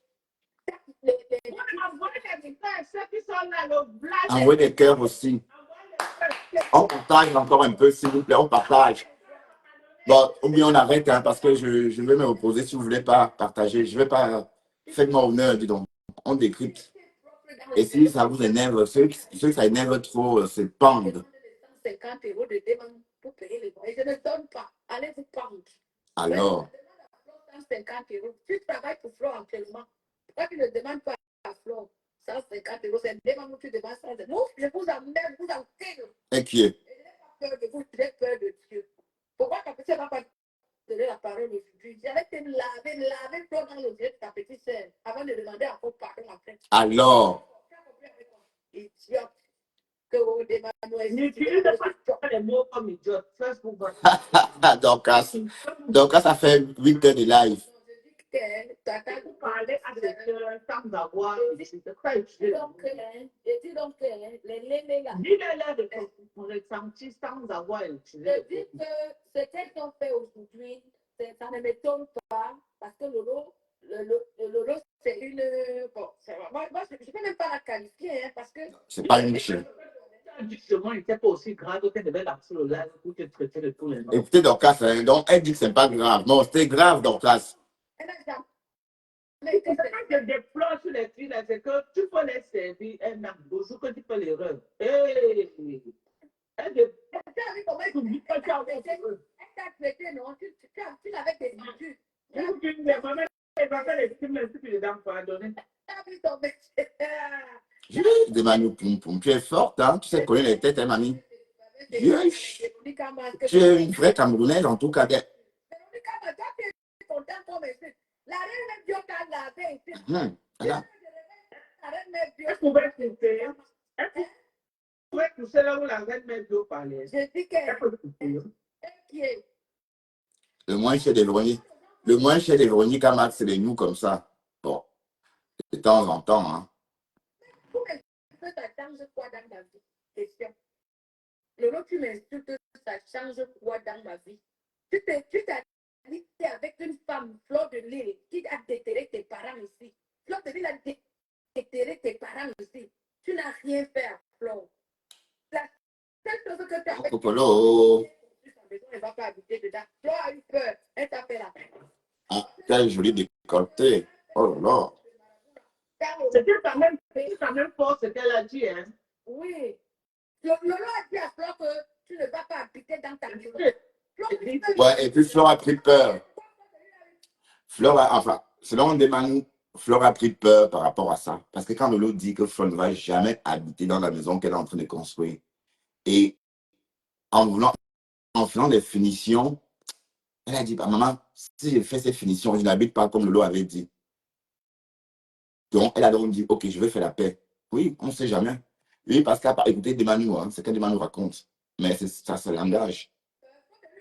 Envoyez des cœurs aussi. On partage encore un peu, s'il vous plaît, on partage. Bon, ou bien on arrête, hein, parce que je vais me reposer si vous ne voulez pas partager. Je ne vais pas. Faites-moi honneur, dis donc. On décrypte. Et si ça vous énerve, ceux que ça énerve trop, c'est pendre. 150 € de demande pour payer les loyers. Je ne donne pas. Allez vous prendre. Alors, Je demande à Flo 150 €. Tu travailles pour Flo actuellement. Pourquoi tu ne demandes pas à Flo 150 €? C'est une demande où tu demandes 150 €. Nous, je vous emmène, vous enseigne. inquiet. Et je n'ai pas peur de vous, j'ai peur de Dieu. Pourquoi ta petite ne va pas te donner la parole aujourd'hui? J'allais te laver Flo dans le yeux de ta petite sœur avant de demander encore pardon après. Alors, Idiote. Que vous demandez. N'utilise pas les mots comme idiote. Facebook va. donc ça fait 8 heures de live. Je dis que t'attends Vous parlez à quelqu'un sans avoir. C'est pas utile. je dis donc que les gars. Dis-le-leur de ton ressenti sans avoir Je utilisé. dis que ce qu'elles ont fait aujourd'hui, ça ne m'étonne pas parce que Lolo, c'est une. Bon, moi, je ne peux même pas la qualifier hein, parce que. C'est pas une chaîne. Justement, il n'était pas aussi grave qu'elle devait lancer le live pour te traiter de tous les noms. Écoutez, Dorcas, hein, donc elle dit que c'est pas grave. Non, c'est grave, Dorcas. Elle n'a jamais été C'est ça que je déplore sur les filles, là, c'est que tu peux les servir un an, le jour que tu fais l'erreur. Hey! Elle Tu as vu comment t'oublie pas, tu as fait elle t'a traité, non? Tu l'avais défendu. Tu Elle va faire les films, mais si tu les donnes pas, donner. as vu ton métier. De Manu Poum Poum, tu es forte, hein? Tu sais coller les têtes, hein, mamie? Yes. Tu es une vraie Camerounaise, en tout cas. La reine Bioka l'avait été. Voilà. La reine Elle pouvait couper. Elle pouvait toucher là où la reine met d'eau parlait. Je dis Elle que peut couper. qui est. Le moins cher des Veroniques. Le moins cher des Veroniques à Max, c'est les nous comme ça. Bon, de temps en temps, hein. Pour que ça change quoi dans ta vie? Question. Le nom tu m'insultes, ça change quoi dans ma vie? Tu t'es habité avec une femme, Fleur de Lille, qui a déterré tes parents ici. Fleur de Lille a déterré tes parents ici. Tu n'as rien fait à Fleur. La seule chose que tu as fait, Popolo. elle ne va pas habiter dedans. Fleur a eu peur. Elle t'a fait la peine. Ah, quel joli décolleté. Oh là C'était quand même fort ce qu'elle a dit, hein. Oui. Lolo a dit à Fleur que tu ne vas pas habiter dans ta maison. là. Ouais, et puis Flore a pris peur. Enfin, selon Demanu, Flore a pris peur par rapport à ça. Parce que quand Lolo dit que Flore ne va jamais habiter dans la maison qu'elle est en train de construire, et en faisant des finitions, elle a dit, bah, maman, si je fais ces finitions, je n'habite pas comme Lolo avait dit. Donc, elle a donc dit, ok, je vais faire la paix. Oui, on ne sait jamais. Oui, parce qu'elle a écouté Demanu, hein, c'est ce que Demanu raconte. Mais ça, c'est le langage.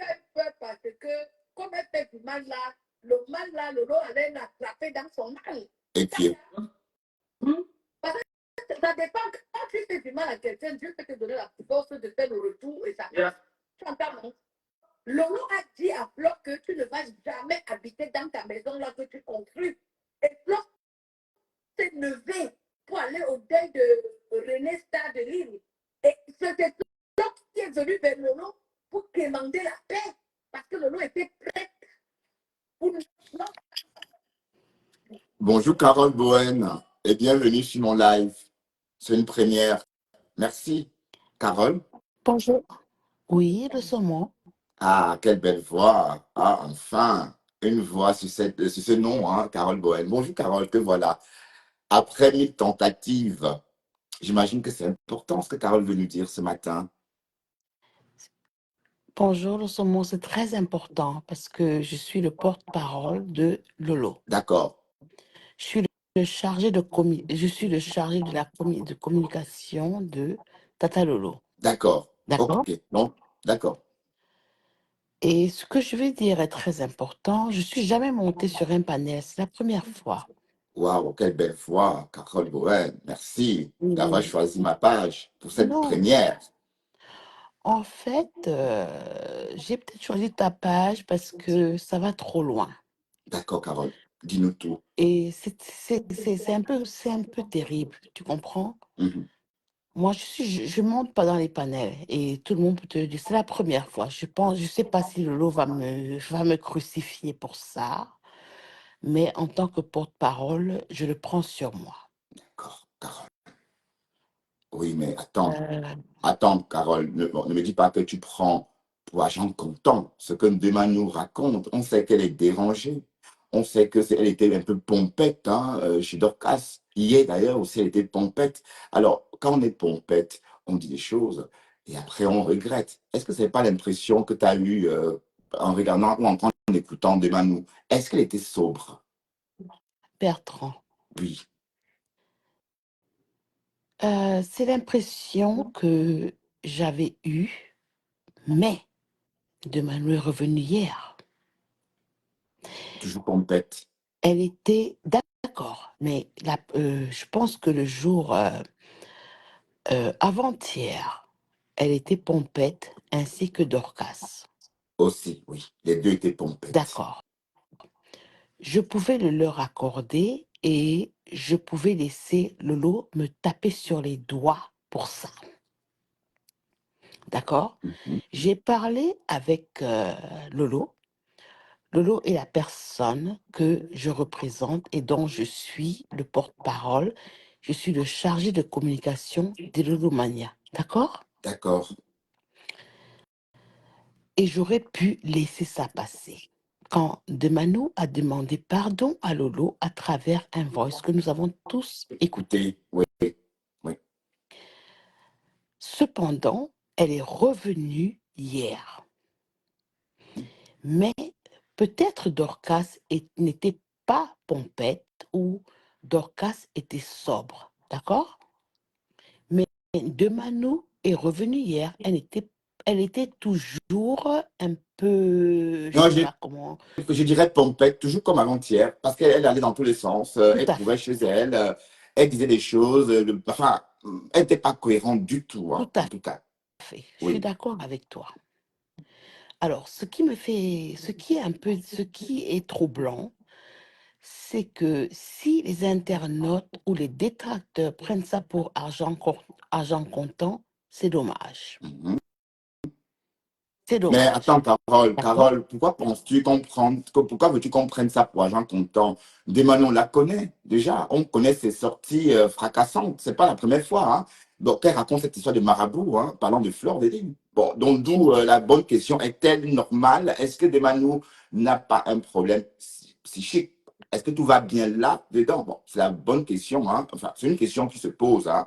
Elle a eu peur parce que, comme elle fait du mal là, le mal là, Lolo allait l'attraper dans son mal. Et puis, Parce que ça dépend. Quand tu fais du mal à quelqu'un, Dieu peut te donner la force de faire le retour et ça. Yeah. Tu entends, non? Lolo a dit à Flore que tu ne vas jamais habiter dans ta maison là que tu construis. Et Flore s'est levée pour aller au deuil de René Star de Lille. Et c'était Flore qui est venu vers Lolo pour demander la paix. Parce que Lolo était prête pour nous. bonjour Carole Bohen et bienvenue sur mon live. C'est une première. Merci. Carole. Bonjour. Oui, le saumon. Ah, quelle belle voix. Ah, enfin, une voix sur ce nom, hein, Carole Bohen. Bonjour Carole, te voilà. Après 1000 tentatives, j'imagine que c'est important ce que Carole veut nous dire ce matin. Bonjour, le saumon, c'est très important parce que je suis le porte-parole de Lolo. D'accord. Je suis le chargé de communication de Tata Lolo. D'accord. D'accord? Ok. Non, d'accord. Et ce que je vais dire est très important. Je suis jamais montée sur un panel, c'est la première fois. Waouh, quelle belle voix, Carole Bohen. Merci d'avoir Mm. choisi ma page pour cette Non. première. En fait, j'ai peut-être choisi ta page parce que ça va trop loin. D'accord, Carole. Dis-nous tout. Et c'est un peu terrible, tu comprends? Mhm. Moi, je monte pas dans les panels et tout le monde peut te le dire. C'est la première fois. Je sais pas si Lolo va me crucifier pour ça, mais en tant que porte-parole, je le prends sur moi. D'accord, Carole. Oui, mais attends. Euh, Attends, Carole, ne me dis pas que tu prends pour agent comptant ce que Dema nous raconte. On sait qu'elle est dérangée. On sait que elle était un peu pompette hein, chez Dorcas. Hier, d'ailleurs, aussi, elle était pompette. Alors, quand on est pompette, on dit des choses et après, on regrette. Est-ce que ce n'est pas l'impression que tu as eue en regardant ou en écoutant Dema nous? Est-ce qu'elle était sobre? Bertrand, Oui. c'est l'impression que j'avais eue, mais de Manu est revenue hier. Toujours pompette. Elle était d'accord, mais je pense que le jour avant-hier, elle était pompette ainsi que Dorcas. Aussi, oui. Les deux étaient pompettes. D'accord. Je pouvais le leur accorder et je pouvais laisser Lolo me taper sur les doigts pour ça. D'accord? Mhm. J'ai parlé avec Lolo. Lolo est la personne que je représente et dont je suis le porte-parole. Je suis le chargé de communication de Lolomania. D'accord? D'accord. Et j'aurais pu laisser ça passer. Quand Demanou a demandé pardon à Lolo à travers un voice que nous avons tous écouté. Oui, oui. Cependant, elle est revenue hier. Mais peut-être Dorcas n'était pas pompette ou Dorcas était sobre, d'accord? Mais Demanou est revenue hier, elle était toujours un peu, je Non, sais pas comment, je dirais pompette, toujours comme avant-hier, parce qu'elle allait dans tous les sens, tout elle à courait fait, chez elle, elle disait des choses, enfin, elle n'était pas cohérente du tout, tout hein, à en tout cas. fait. Je suis Oui. d'accord avec toi. Alors, ce qui est troublant, c'est que si les internautes ou les détracteurs prennent ça pour argent comptant, c'est dommage. Mhm. C'est Mais dommage. attends, Carole, D'accord? Carole, pourquoi penses-tu comprendre, pourquoi veux-tu qu'on prenne ça pour agent comptant? Manon la connaît déjà, on connaît ses sorties fracassantes, c'est pas la première fois. Hein. Donc, elle raconte cette histoire de marabout, hein, parlant de Fleur des Lignes. Bon, donc d'où la bonne question, est-elle normale? Est-ce que Desmanou n'a pas un problème psychique? Est-ce que tout va bien là-dedans? Bon, c'est la bonne question, hein. Enfin, c'est une question qui se pose, hein.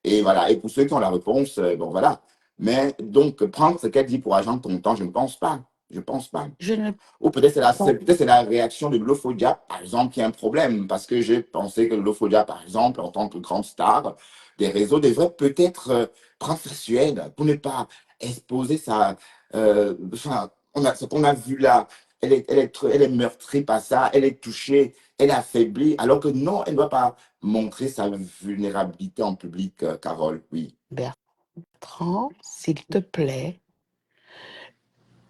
Et voilà. Et pour ceux qui ont la réponse, bon voilà. Mais donc, prendre ce qu'elle dit pour agent comptant, je ne pense pas. Je ne pense pas. Je ne Ou peut-être pense c'est la réaction de Lofodia, par exemple, qui a un problème. Parce que j'ai pensé que Lofodia, par exemple, en tant que grande star des réseaux, devrait peut-être prendre sa suède pour ne pas exposer sa. Enfin, ce qu'on a vu là, elle est meurtrie par ça, elle est touchée, elle est affaiblie, alors que non, elle ne doit pas montrer sa vulnérabilité en public, Carole. Oui. Bertrand, s'il te plaît,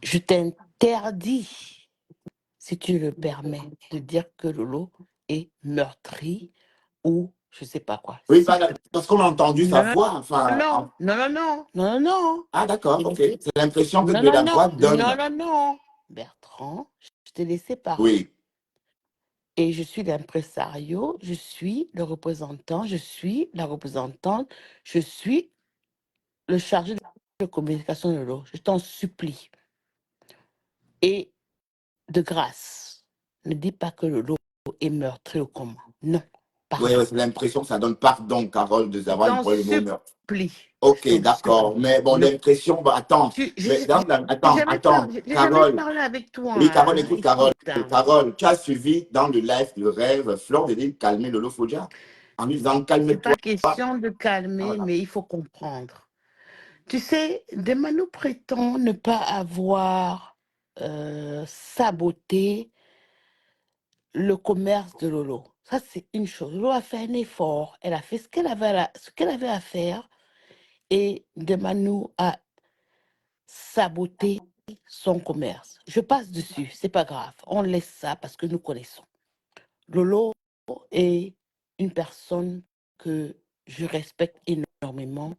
je t'interdis, si tu le permets, de dire que Lolo est meurtri ou je sais pas quoi. Oui, S'il te parce qu'on a entendu sa Non, voix. Enfin, non, non, non, non, non, non, non. ah, d'accord, ok. Il- C'est l'impression que Non, de non, la voix non, non, donne. non, non. Bertrand, je t'ai laissé parler. Oui. Et je suis l'impresario, je suis le représentant, je suis la représentante, je suis le chargé de communication de l'eau. Je t'en supplie. Et de grâce, ne dis pas que le lot est meurtri ou comment. Non, Oui, pardon. c'est l'impression que ça donne pardon, Carole, de Je avoir t'en employé le mot meurtre. supplie. Je Ok, t'en d'accord. supplie. Mais bon, Non. l'impression, bah, attends. Mais attends, J'ai jamais Carole. parlé avec toi. Oui, Carole, Hein. écoute, Carole. Écoute, hein. Carole, tu as suivi dans le live de rêve Flore de dire calmer Lolo Fodia en lui disant C'est calme-toi. pas question de calmer, Voilà. mais il faut comprendre. Tu sais, Demano prétend ne pas avoir saboté le commerce de Lolo. Ça, c'est une chose. Lolo a fait un effort. Elle a fait ce qu'elle avait à faire. Et Demanou a saboté son commerce. Je passe dessus, c'est pas grave. On laisse ça parce que nous connaissons. Lolo est une personne que je respecte énormément,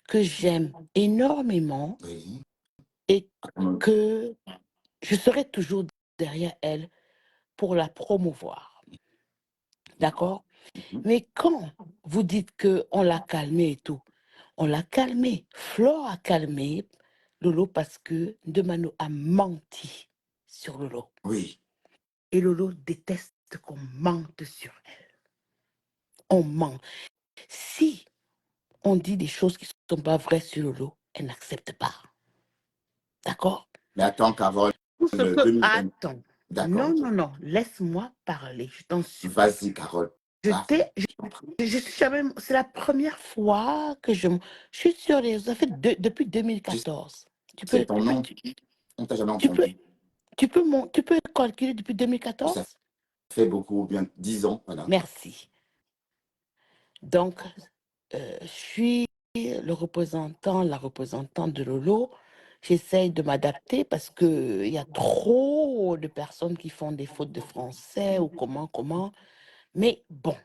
que j'aime énormément Oui. et que je serai toujours derrière elle pour la promouvoir. D'accord? Mhm. Mais quand vous dites qu'on l'a calmée et tout, On l'a calmé. Flore a calmé Lolo parce que Demano a menti sur Lolo. Oui. Et Lolo déteste qu'on mente sur elle. On ment. Si on dit des choses qui ne sont pas vraies sur Lolo, elle n'accepte pas. D'accord? Mais attends, Carole. Tout ce que... 2020. Attends. D'accord. Non. Laisse-moi parler. Je t'en supplie. Vas-y, Carole. C'est la première fois que je suis sur les... Ça fait depuis 2014. C'est ton nom. On t'a jamais entendu. Tu peux calculer depuis 2014? Ça fait beaucoup, bien 10 ans. Voilà. Merci. Donc, je suis la représentante de Lolo. J'essaye de m'adapter parce qu'il y a trop de personnes qui font des fautes de français ou comment. Mais bon,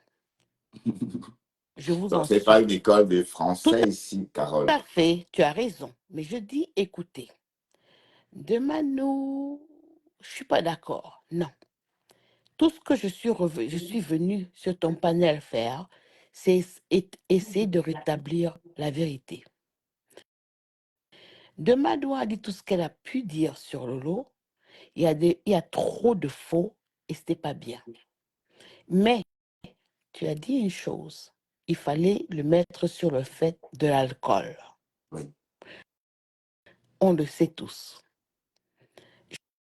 je vous en C'est supplie. pas une école de Tout français ici, Carole. à fait, tu as raison. Mais je dis, écoutez, Demano, je suis pas d'accord. Non. Tout ce que je suis venue sur ton panel faire, c'est essayer de rétablir la vérité. Demano a dit tout ce qu'elle a pu dire sur Lolo. Il y a trop de faux et c'était pas bien. Mais tu as dit une chose. Il fallait le mettre sur le fait de l'alcool. Oui. On le sait tous.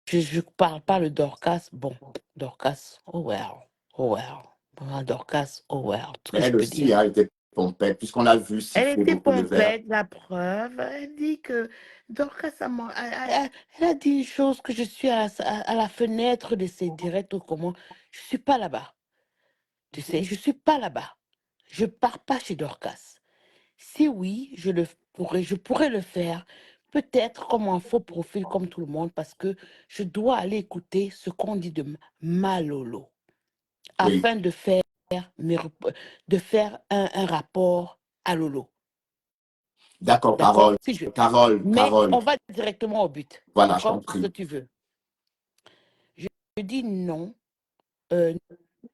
Je parle pas de Dorcas. Bon, Dorcas, oh well. Dorcas, oh well. Tout Mais que je elle peux aussi, dire. elle était pompette, puisqu'on l'a vu siffler Elle était beaucoup de verres. pompette, la preuve. Elle dit que Dorcas elle a dit une chose que je suis à la fenêtre de ses directs ou comment. Je suis pas là-bas. Tu sais, je suis pas là-bas. Je pars pas chez Dorcas. Si oui, je pourrais le faire. Peut-être comme un faux profil comme tout le monde parce que je dois aller écouter ce qu'on dit de Malolo Oui. afin de faire un rapport à Lolo. D'accord, D'accord? Carole. Mais on va directement au but. Voilà, D'accord? je t'en prie. Ce que tu veux. Je dis non.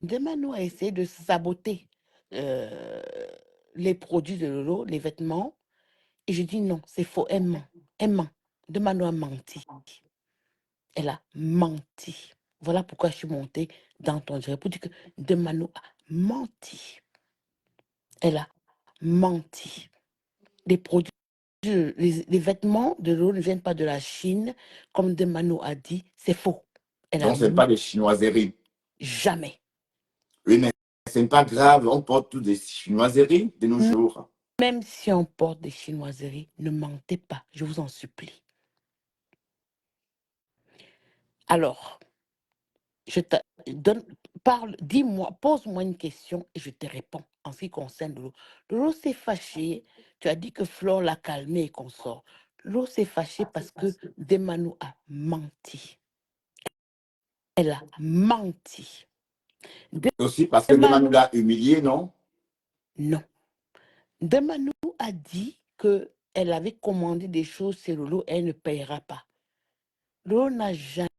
Demano a essayé de saboter les produits de Lolo, les vêtements. Et je dis non, c'est faux. Elle ment. Demano a menti. Elle a menti. Voilà pourquoi je suis montée dans ton direct pour dire que Demano a menti. Elle a menti. Les produits, les vêtements de l'eau ne viennent pas de la Chine, comme Demano a dit, c'est faux. Donc, ce n'est pas des chinoiseries. Jamais. Oui, mais ce n'est pas grave, on porte toutes des chinoiseries de nos jours. Même si on porte des chinoiseries, ne mentez pas, je vous en supplie. Alors, dis-moi, pose-moi une question et je te réponds en ce qui concerne Lolo. Lolo s'est fâché, tu as dit que Flore l'a calmé et qu'on sort. Lolo s'est fâché parce que Demano a menti. Elle a menti. Aussi parce que Demano l'a humilié, non? Non. Demano a dit qu'elle avait commandé des choses chez Lolo et elle ne payera pas. Lolo n'a jamais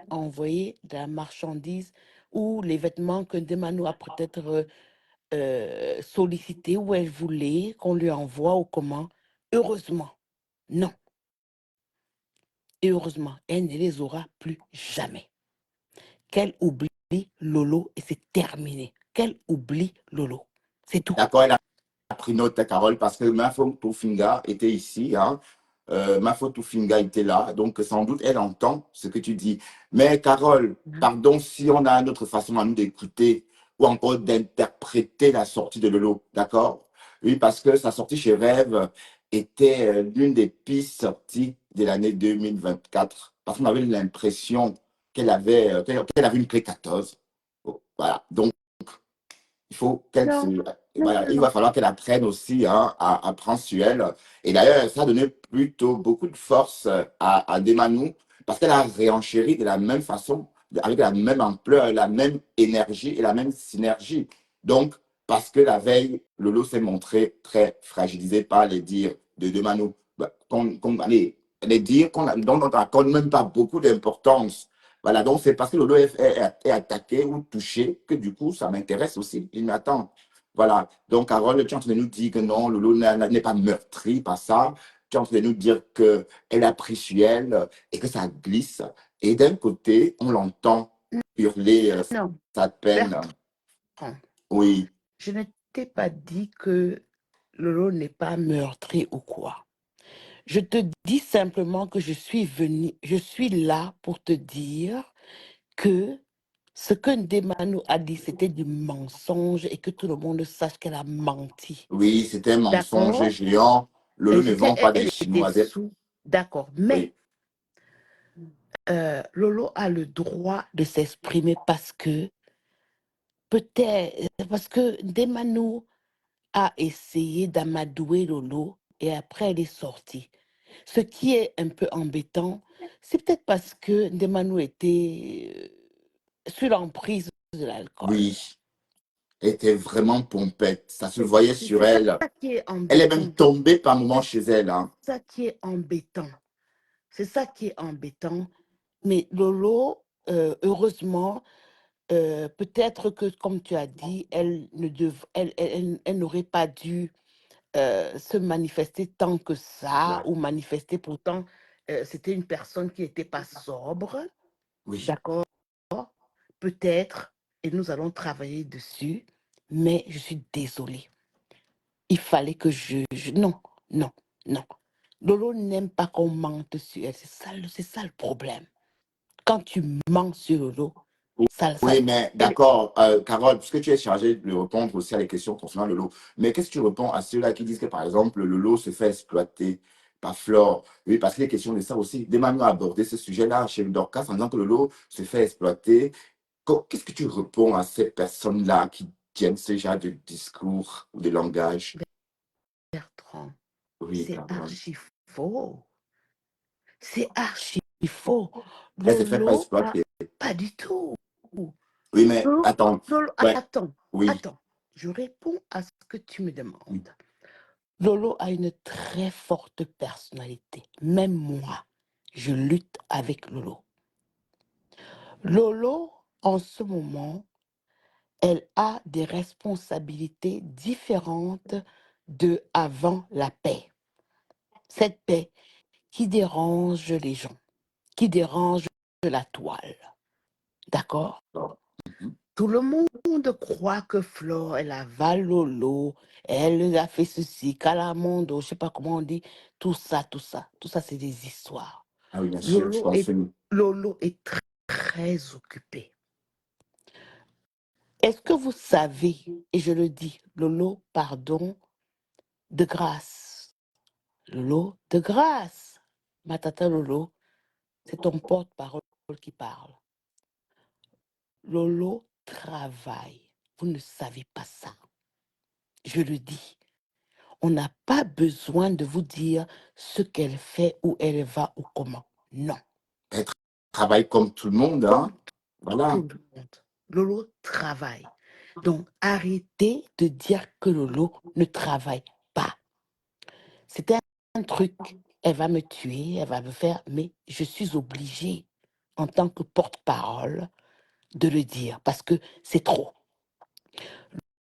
envoyé de la marchandise ou les vêtements que Demano a peut-être sollicité ou elle voulait qu'on lui envoie ou comment. Heureusement, non. Et heureusement, elle ne les aura plus jamais. Qu'elle oublie Lolo et c'est terminé. Qu'elle oublie Lolo. C'est tout. D'accord, elle a pris note, Carole, parce que Mafo Tufinga était ici. Hein. Mafo Tufinga était là. Donc, sans doute, elle entend ce que tu dis. Mais, Carole, pardon si on a une autre façon à nous d'écouter ou encore d'interpréter la sortie de Lolo. D'accord? Oui, parce que sa sortie chez Rêve était l'une des pistes sorties de l'année 2024. Parce qu'on avait l'impression qu'elle avait une clé 14. Bon, voilà. Donc, il faut qu'elle il va falloir qu'elle apprenne aussi hein, à prendre sur elle. Et d'ailleurs, ça a donné plutôt beaucoup de force à Demano parce qu'elle a réenchéri de la même façon, avec la même ampleur, la même énergie et la même synergie. Donc, parce que la veille, Lolo s'est montré très fragilisé par les dires de Demano. Les dires dont on n'accorde même pas beaucoup d'importance. Voilà, donc c'est parce que Lolo est attaqué ou touché que du coup, ça m'intéresse aussi. Il m'attend. Voilà. Donc, Carole, tu es en train de nous dire que non, Lolo n'est pas meurtri par ça. Tu es en train de nous dire qu'elle a pris sur elle et que ça glisse. Et d'un côté, on l'entend hurler Non, sa peine. Bertrand, Oui, je ne t'ai pas dit que Lolo n'est pas meurtri ou quoi. Je te dis simplement que je suis là pour te dire que ce que Ndemano a dit, c'était du mensonge et que tout le monde sache qu'elle a menti. oui, c'était un mensonge D'accord? géant. Lolo ne vend pas des Elle était chinoisettes. sous. D'accord. Mais Oui, Lolo a le droit de s'exprimer parce que Ndemano a essayé d'amadouer Lolo et après elle est sortie. Ce qui est un peu embêtant, c'est peut-être parce que Ndemano était sous l'emprise de l'alcool. oui, elle était vraiment pompette. Ça se voyait sur C'est ça elle. qui est Elle est même embêtant. tombée par moment chez elle. Hein. C'est ça qui est embêtant. C'est ça qui est embêtant. Mais Lolo, heureusement, peut-être que, comme tu as dit, elle n'aurait pas dû se manifester tant que ça, Ouais. ou manifester pourtant, c'était une personne qui n'était pas sobre, Oui, d'accord? Peut-être, et nous allons travailler dessus, mais je suis désolée. Il fallait que non, non, non. Lolo n'aime pas qu'on mente sur elle. C'est ça le problème. Quand tu mens sur Lolo, oui, mais elle- d'accord, Carole, puisque tu es chargée de répondre aussi à les questions concernant le lot, mais qu'est-ce que tu réponds à ceux-là qui disent que, par exemple, le lot se fait exploiter par Flore? Oui, parce qu'il est question de ça aussi. Demande-nous à aborder ce sujet-là chez le Dorcas en disant que le lot se fait exploiter. Qu'est-ce que tu réponds à ces personnes-là qui tiennent ce genre de discours ou de langage? Bertrand, Oui, c'est Carole. archi faux. C'est archi faux. Elle ne se fait pas Lolo a exploiter. pas du tout. Oui, mais Lolo, attends. Ouais, attends, oui. attends. Je réponds à ce que tu me Oui. demandes. Lolo a une très forte personnalité. Même moi, je lutte avec Lolo. Lolo, en ce moment, elle a des responsabilités différentes de avant la paix. Cette paix qui dérange les gens, qui dérange la toile. D'accord? Mhm. Tout le monde croit que Flore, elle avale Lolo, elle a fait ceci, Calamondo, je ne sais pas comment on dit, tout ça, tout ça. Tout ça, c'est des histoires. Ah oui, bien sûr, je Lolo pense est, que Lolo est très occupé. Est-ce que vous savez, et je le dis, Lolo, pardon, de grâce. Lolo, de grâce. Ma tata Lolo, c'est ton porte-parole qui parle. Lolo travaille. Vous ne savez pas ça. Je le dis. On n'a pas besoin de vous dire ce qu'elle fait, où elle va ou comment. Non. elle travaille comme tout le monde. Comme Hein. Voilà. tout le monde. Lolo travaille. Donc, arrêtez de dire que Lolo ne travaille pas. C'est un truc. Elle va me tuer, elle va me faire, mais je suis obligée, en tant que porte-parole, de le dire parce que c'est trop.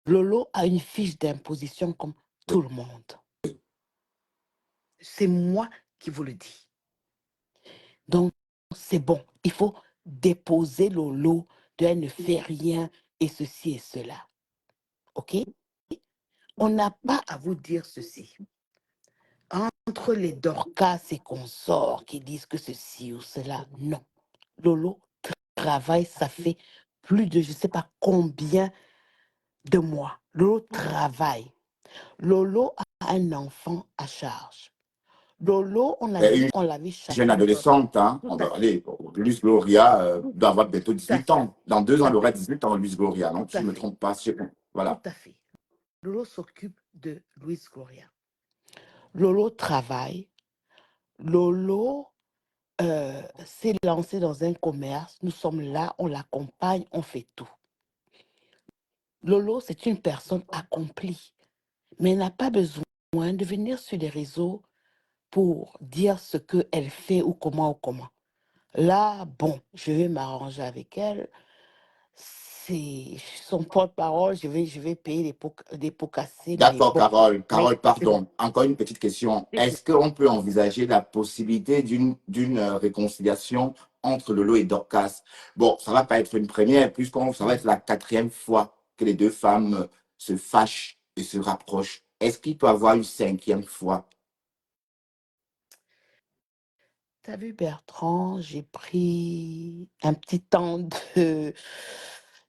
Lolo a une fiche d'imposition comme tout le monde. C'est moi qui vous le dis. Donc, c'est bon. Il faut déposer Lolo de elle ne fait rien et ceci et cela. OK? On n'a pas à vous dire ceci. Entre les Dorcas et consorts qui disent que ceci ou cela, non. Lolo travaille, ça fait plus de je ne sais pas combien de mois. Lolo travaille. Lolo a un enfant à charge. Lolo, on a dit Une qu'on l'avait jeune chassé. adolescente, hein, Tout on à va fait. aller, Luis Gloria doit avoir bientôt Tout à 18 fait. ans. Dans 2 ans, Tout elle à aura fait. 18 ans, Luis Gloria, non? Tout Si je à ne me fait. trompe pas. Tout Voilà. à fait. Lolo s'occupe de Luis Gloria. Lolo travaille. Lolo s'est lancé dans un commerce. Nous sommes là, on l'accompagne, on fait tout. Lolo, c'est une personne accomplie, mais elle n'a pas besoin de venir sur les réseaux pour dire ce qu'elle fait ou comment. Là, bon, je vais m'arranger avec elle. c'est son porte-parole, je vais payer des pots cassés, mais D'accord, bon, Carole. Carole, oui, c'est bon. pardon. Encore une petite question. Est-ce qu'on peut envisager la possibilité d'une réconciliation entre Lolo et Dorcas? Bon, ça va pas être une première, puisqu'on ça va être la 4e fois que les deux femmes se fâchent et se rapprochent. Est-ce qu'il peut y avoir une 5e fois? T'as vu, Bertrand, j'ai pris un petit temps de...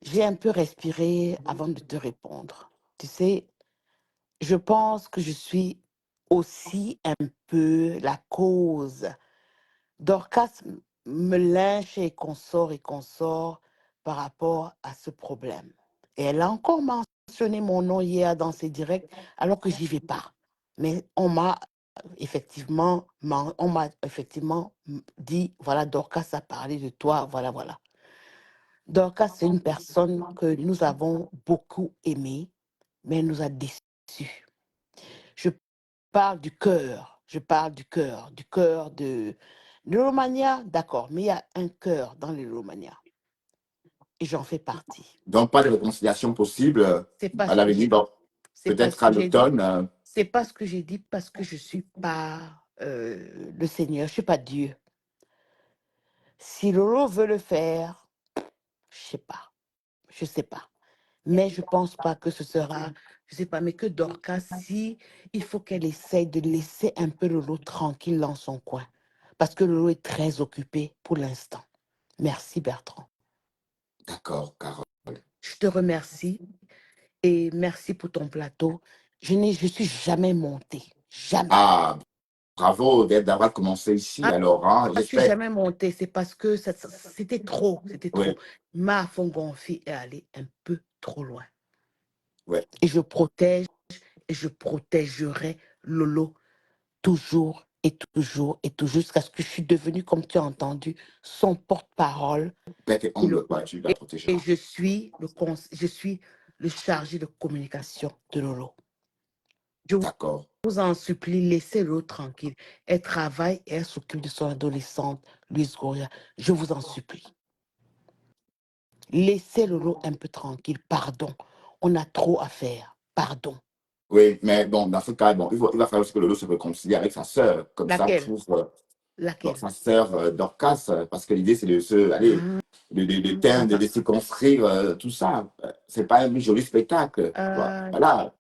J'ai un peu respiré avant de te répondre. Tu sais, je pense que je suis aussi un peu la cause. Dorcas me lynche et consort par rapport à ce problème. Et elle a encore mentionné mon nom hier dans ses directs, alors que j'y vais pas. Mais on m'a effectivement dit, voilà, Dorcas a parlé de toi, voilà, voilà. Dorcas, c'est une personne que nous avons beaucoup aimée, mais elle nous a déçus. Je parle du cœur, du cœur de l'Hélomania, d'accord, mais il y a un cœur dans l'Hélomania et j'en fais partie. Donc, pas de réconciliation possible C'est pas à ce que l'avenir. j'ai Bon, c'est pas ce peut-être à que j'ai dit. l'automne. C'est pas ce que j'ai dit parce que je suis pas le Seigneur, je suis pas Dieu. Si Lolo veut le faire, je sais pas. Mais je pense pas que ce sera, je sais pas, mais que Dorcas, si il faut qu'elle essaye de laisser un peu Lolo tranquille dans son coin. Parce que Lolo est très occupé pour l'instant. Merci Bertrand. D'accord, Carole. Je te remercie et merci pour ton plateau. Je suis jamais montée. Jamais. Ah, bravo d'avoir commencé ici, Ah, alors. Hein. je suis J'espère. jamais montée. C'est parce que c'était trop. C'était trop. Oui, Ma Fongonfi est allée un peu trop loin. oui. Et je protège et je protégerai Lolo toujours et toujours et toujours jusqu'à ce que je suis devenue, comme tu as entendu, son porte-parole. Bec et Et, ongle, quoi, tu la et protégeras. je suis le chargé de communication de Lolo. Je D'accord. vous en supplie, laissez Lolo tranquille. Elle travaille et elle s'occupe de son adolescente, Louise Goria. Je vous en supplie. Laissez Lolo un peu tranquille. Pardon. On a trop à faire. Pardon. Oui, mais bon, dans ce cas, bon, il va falloir aussi que Lolo se réconcilie avec sa sœur, comme ça, Laquelle? pour bon, Laquelle? sa sœur Dorcas, parce que l'idée, c'est de se, allez, de se construire tout ça. C'est pas un joli spectacle. Euh, Voilà.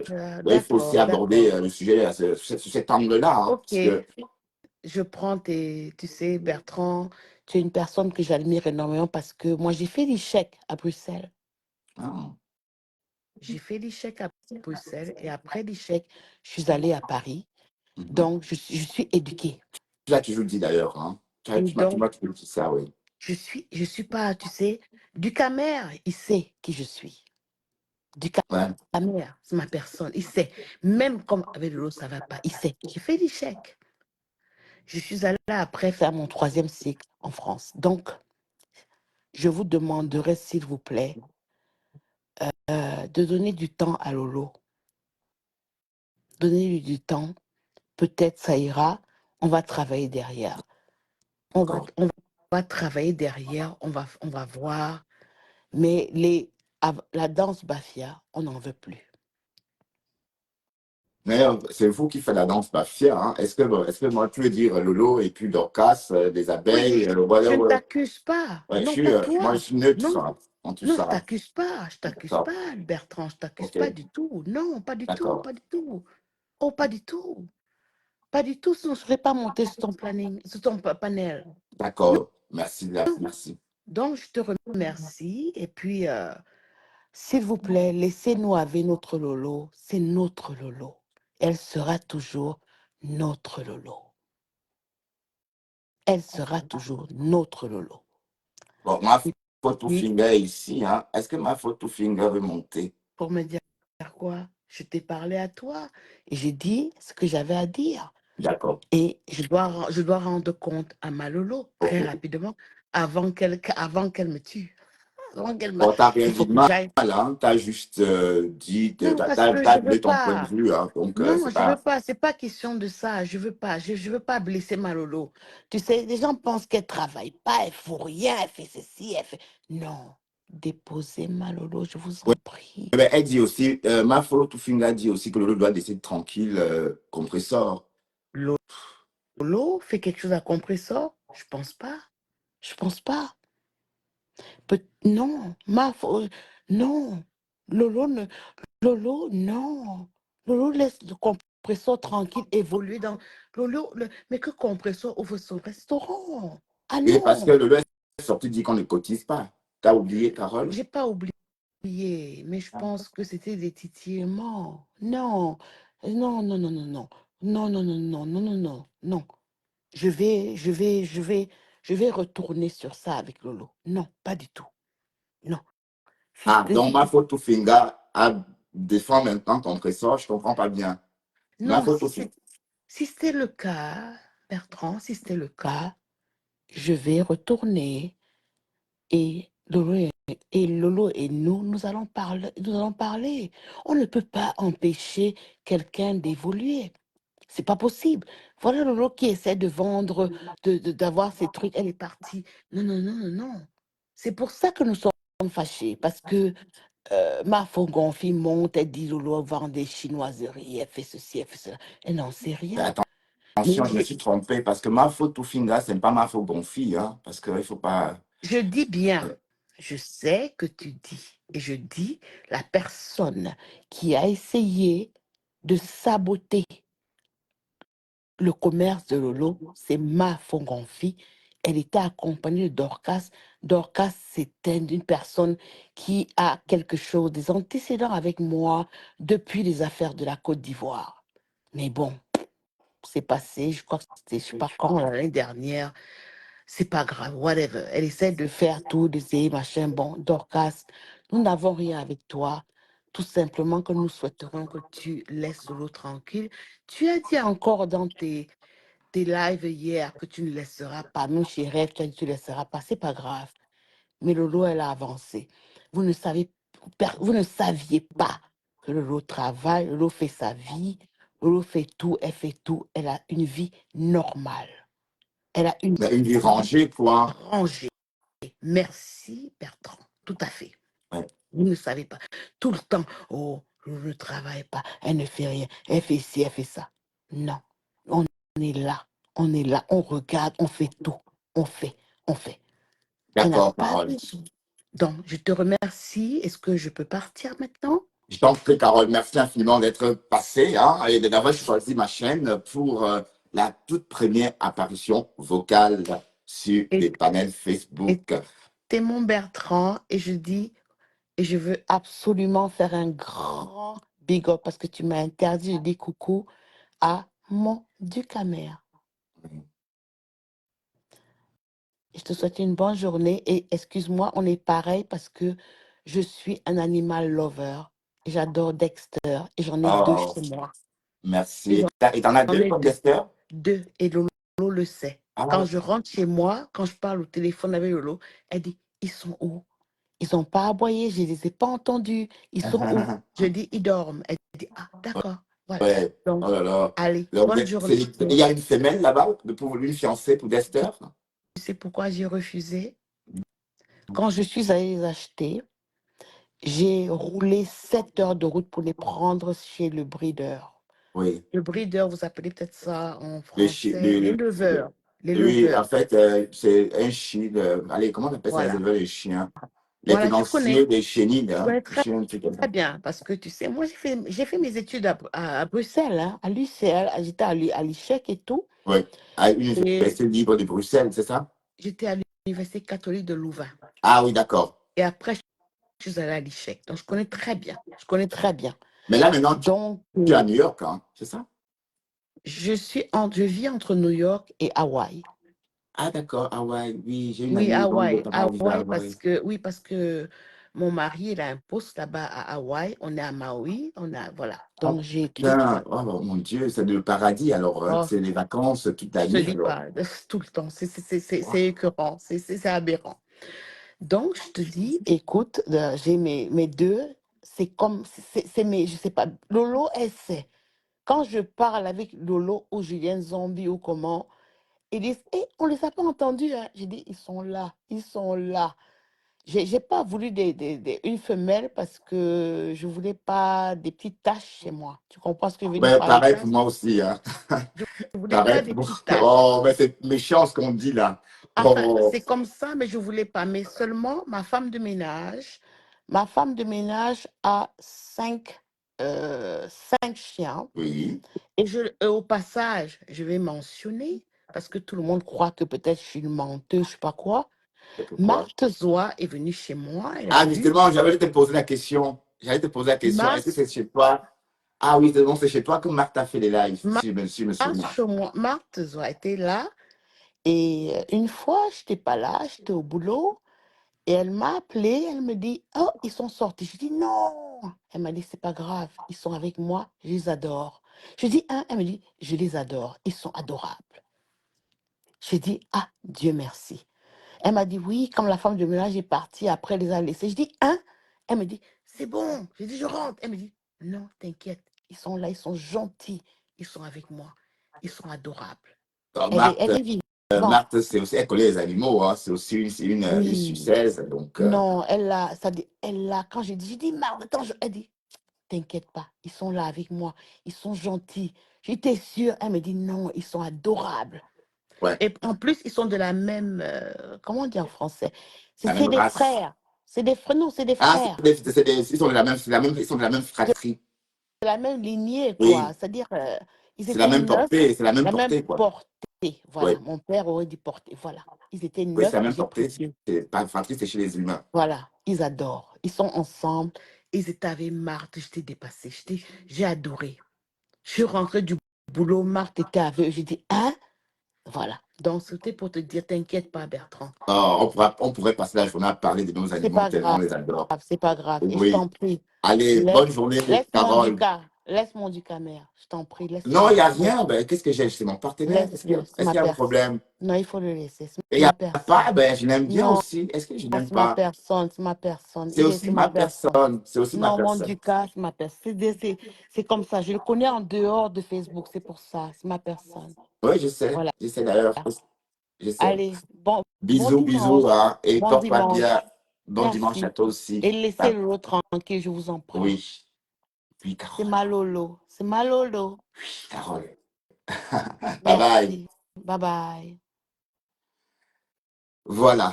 Ouais, il faut aussi d'accord, aborder d'accord. le sujet sous cet angle-là, hein, Ok, parce que, je prends tu sais, Bertrand, tu es une personne que j'admire énormément parce que moi, j'ai fait l'échec à Bruxelles. ah, J'ai fait l'échec à Bruxelles et après l'échec, je suis allée à Paris. mhm. Donc, je suis éduquée. Tu l'as toujours dit d'ailleurs, hein. Et Tu m'as donc, toujours dit ça, oui. je suis pas, tu sais, du Camer, il sait qui je suis. Du Ouais, Camer, c'est ma personne, il sait. Même comme avec l'autre, ça va pas, il sait. J'ai fait l'échec. Je suis allée après faire mon 3e cycle en France. Donc, je vous demanderai, s'il vous plaît, de donner du temps à Lolo. Donnez-lui du temps. Peut-être ça ira. On va travailler derrière. d'accord. On va travailler derrière. On va voir. Mais la danse Bafia, on n'en veut plus. Mais c'est vous qui faites la danse Bafia, hein. Est-ce que moi, tu veux dire Lolo et puis Dorcas, des Oui, abeilles, je voilà, ne voilà. t'accuse pas. Ouais, Non, pas moi, je toi. suis neutre Non, en tout non, je ça. t'accuse pas. Je t'accuse D'accord, pas, Bertrand. Je t'accuse ok, pas du tout. Non, pas du tout, d'accord, pas du tout. Oh, pas du tout. Pas du tout, sinon je ne serais pas montée sur ton planning, sur ton panel. d'accord. Merci, merci. Donc, je te remercie. Et puis, s'il vous plaît, laissez-nous avec notre Lolo. C'est notre Lolo. Elle sera toujours notre Lolo. Elle sera toujours notre Lolo. Bon, ma Et photo puis, finger ici, hein. Est-ce que ma photo finger veut monter? pour me dire quoi, je t'ai parlé à toi et j'ai dit ce que j'avais à dire. D'accord, Et je dois rendre compte à ma Lolo très ok. rapidement avant qu'elle me tue. Avant qu'elle me... Bon, t'as rien Il dit faut de que mal, j'aille. hein. T'as juste dit, Non, parce que t'as je donné veux ton point de pas. vue, hein. Donc, Non, c'est je veux pas, pas. C'est pas question de ça. Je veux pas. Je veux pas blesser ma Lolo. Tu sais, les gens pensent qu'elle travaille pas, elle fout rien, elle fait ceci, elle fait. Non, déposer ma Lolo, je vous Oui. en prie. Eh ben, elle dit aussi, ma follow to finger dit aussi que Lolo doit laisser tranquille compresseur. Lolo fait quelque chose à compresseur? Je pense pas. Je pense pas. Non, non. Lolo, non. Lolo laisse le compresseur tranquille évoluer dans. Mais que compresseur ouvre son restaurant? Ah Et parce que non, Lolo est sorti dit qu'on ne cotise pas. T'as oublié, Carole? j'ai pas oublié, mais je pense que c'était des titillements. Non, non, non, non, non, non. Non, non, non, non, non, non, non, non. Je vais retourner sur ça avec Lolo. Non, pas du tout. Non. Ah, donc ma photo finger a défend maintenant compresseur, je comprends pas bien. Ma Non, photo finger. si c'était le cas, Bertrand, si c'était le cas, je vais retourner et Lolo et nous allons parler. On ne peut pas empêcher quelqu'un d'évoluer. C'est pas possible. Voilà Lolo qui essaie de vendre, d'avoir ses trucs. Elle est partie. Non, non, non, non, non. C'est pour ça que nous sommes fâchés. Parce que ma Gonfi monte, elle dit Lolo vend des chinoiseries, elle fait ceci, elle fait cela. Elle n'en sait rien. Attention, je me suis trompé parce que ma photo finger, ce n'est pas ma photo gonfie, hein, parce qu'il ne faut pas. Je dis bien, je sais que tu dis, et je dis, la personne qui a essayé de saboter le commerce de Lolo, c'est ma Fongonfi. Elle était accompagnée de Dorcas. Dorcas, c'était une personne qui a quelque chose, des antécédents avec moi depuis les affaires de la Côte d'Ivoire. Mais bon, c'est passé, je crois que c'était, je sais pas quand, l'année dernière. C'est pas grave, whatever. Elle essaie de faire tout, d'essayer, machin. Bon, Dorcas, nous n'avons rien avec toi. Tout simplement que nous souhaiterons que tu laisses Lolo tranquille. Tu as dit encore dans tes lives hier que tu ne laisseras pas. Même chez Rêve, tu as dit que tu ne laisseras pas. C'est pas grave. Mais Lolo, elle a avancé. Vous ne saviez pas que Lolo travaille, Lolo fait sa vie, Lolo fait tout, elle fait tout. Elle a une vie normale. Elle a une Mais une vie vie rangée, quoi. rangée. Merci, Bertrand. Tout à fait. Ouais. Vous ne savez pas. Tout le temps, oh, je ne travaille pas, elle ne fait rien, elle fait ci, elle fait ça. Non, on est là, on regarde, on fait tout. On fait, on fait. Elle n'a D'accord, pas Carole. besoin. Donc, je te remercie. Est-ce que je peux partir maintenant? Je t'en prie, Carole, merci infiniment d'être passée hein, et d'avoir choisi ma chaîne pour la toute première apparition vocale sur Et les panels Facebook. t'es mon Bertrand et je dis, et je veux absolument faire un grand big up parce que tu m'as interdit de dire coucou à mon Ducamer. Je te souhaite une bonne journée et excuse-moi, on est pareil parce que je suis un animal lover. J'adore Dexter et j'en ai deux Oh, chez moi. merci. Et t'en as J'en deux ai comme deux. Dexter? Deux. Et Lolo le sait. Ah, Quand je rentre chez moi, quand je parle au téléphone avec Lolo, elle dit, ils sont où? Ils n'ont pas aboyé, je ne les ai pas entendus. Ils sont où? Je dis, ils dorment. Elle dit, ah, d'accord. Voilà. ouais. Donc, Oh là là. allez, Donc, bonne journée. il y a une femelle là-bas pour une fiancée pour Dexter? Tu sais pourquoi j'ai refusé? Quand je suis allée les acheter, j'ai roulé 7 heures de route pour les prendre chez le breeder. Oui. Le breeder, vous appelez peut-être ça en Le, français, les oui, en leveurs. fait, c'est un chien. Allez, comment on appelle ça les Voilà. éleveurs des chiens? Les Voilà, tenanciers des chénines, je hein? connais Les très, chiens, un truc comme ça. très bien parce que tu sais, moi j'ai fait mes études à Bruxelles, hein, à l'UCL, j'étais à l'ICHEC et tout. Oui, à Et l'Université libre de Bruxelles, c'est ça? j'étais à l'Université catholique de Louvain. Ah oui, d'accord. Et après, je suis allée à l'ICHEC. Donc, je connais très bien. Je connais très bien. Mais là, maintenant, Donc, tu es à New York, hein? C'est ça? je vis entre New York et Hawaï. Ah d'accord, Hawaï, oui, j'ai une Oui, amie dont le Hawaï. parent vit à Parce Hawaï. que mon mari, il a un poste là-bas à Hawaï. On est à Maui. Voilà. Ah, Donc, j'ai écrit. bien, oh mon Dieu, c'est le paradis alors, hein. Oh, C'est les vacances toute je te l'année dis alors. pas, tout le temps. C'est écœurant. C'est aberrant. Donc, je te dis, écoute, j'ai mes deux. C'est comme, c'est mes, je sais pas, Lolo, elle sait. Quand je parle avec Lolo ou Julien Zombie ou comment, ils disent, on ne les a pas entendus. Hein. J'ai dit, ils sont là, ils sont là. J'ai pas voulu une femelle parce que je voulais pas des petites taches chez moi. Tu comprends ce que je veux dire Ouais, par les pareil pour taches? moi aussi. Hein. Je voulais pas Pareil des pour moi. petites taches. Oh, mais c'est méchant ce qu'on dit là. Enfin, Oh, c'est comme ça, mais je voulais pas. Mais seulement ma femme de ménage a cinq chiens. oui. Et au passage, je vais mentionner, parce que tout le monde croit que peut-être je suis une menteuse, je sais pas quoi. C'est pourquoi. Marthe Zoa est venue chez moi, elle a Ah, vu. justement, j'avais te poser la question. J'allais te poser la question. Est-ce que Marthe, c'est chez toi? Ah oui, c'est bon, c'est chez toi que Marthe a fait les lives, si je me souviens. Marthe Zoa était là. Et une fois, je n'étais pas là, j'étais au boulot. Et elle m'a appelé, elle me dit, oh, ils sont sortis. Je dis, non. Elle m'a dit, c'est pas grave, ils sont avec moi, je les adore. Je dis, hein, elle me dit, je les adore, ils sont adorables. J'ai dit, ah, Dieu merci. Elle m'a dit, oui, comme la femme de ménage est partie, après elle les a laissés. Je dis, hein? Elle me dit, c'est bon. J'ai dit, je rentre. Elle me dit, non, t'inquiète, ils sont là, ils sont gentils, ils sont avec moi, ils sont adorables. Alors, Elle est vivante. Marthe, c'est aussi, elle connaît les animaux, hein. C'est aussi une Oui. Suissesse. Donc, Non, quand j'ai dit, Marthe, attends, elle dit, t'inquiète pas, ils sont là avec moi, ils sont gentils. J'étais sûre, elle me dit, non, ils sont adorables. ouais, Et en plus, ils sont de la même, comment on dit en français? la C'est même des race. frères. C'est des frères, non, c'est des Ah, frères. ils sont de la même, ils sont de la même De fratrie. la même lignée, quoi. Oui, C'est-à-dire, ils c'est la étaient même neuf, portée, c'est la même la même portée, quoi. portée. Voilà, Oui, mon père aurait dit portée. Voilà, ils étaient oui, c'est la 9, même j'ai pris portée. 2. C'est pas fratrie, c'est chez les humains. Voilà, ils adorent. Ils sont ensemble. Ils étaient avec Marthe, j'étais dépassée. J'ai adoré. Je suis rentrée du boulot, Marthe était avec eux. J'ai dit, hein? Voilà. Donc, c'était pour te dire, t'inquiète pas, Bertrand. Oh, on pourrait passer la journée à parler de nos C'est animaux pas tellement on grave, les adore. c'est pas grave. Et je Oui. t'en prie, Allez, laisse, bonne journée, laisse mon Carole. ducat. Laisse mon ducat, mère. Je t'en prie, Non, il n'y laisse-le. a rien. Ben, qu'est-ce que j'ai? C'est mon partenaire. Laisse-le. C'est Est-ce ma qu'il y a un personne. problème? Non, il faut le laisser. C'est Et il n'y ma a pas, personne. ben, je l'aime bien Non, aussi. Est-ce que je n'aime c'est ma pas? personne. C'est ma personne. C'est C'est aussi ma ma personne. personne. C'est aussi ma Non, mon personne. ducat, c'est ma personne. C'est comme ça. Je le connais en dehors de Facebook. C'est pour ça. C'est ma personne. Oui, je sais. Voilà. Je sais d'ailleurs. Je sais. Allez, bon Bisous, bisous, dimanche. hein, et Bon porte-toi bien. dimanche. Bon dimanche à Merci. toi aussi. Et laissez le tranquille, je vous en prie. Oui. Puis, C'est Carole. ma Lolo. C'est ma Lolo. Carole. Bye bye. Merci. Bye bye. Voilà.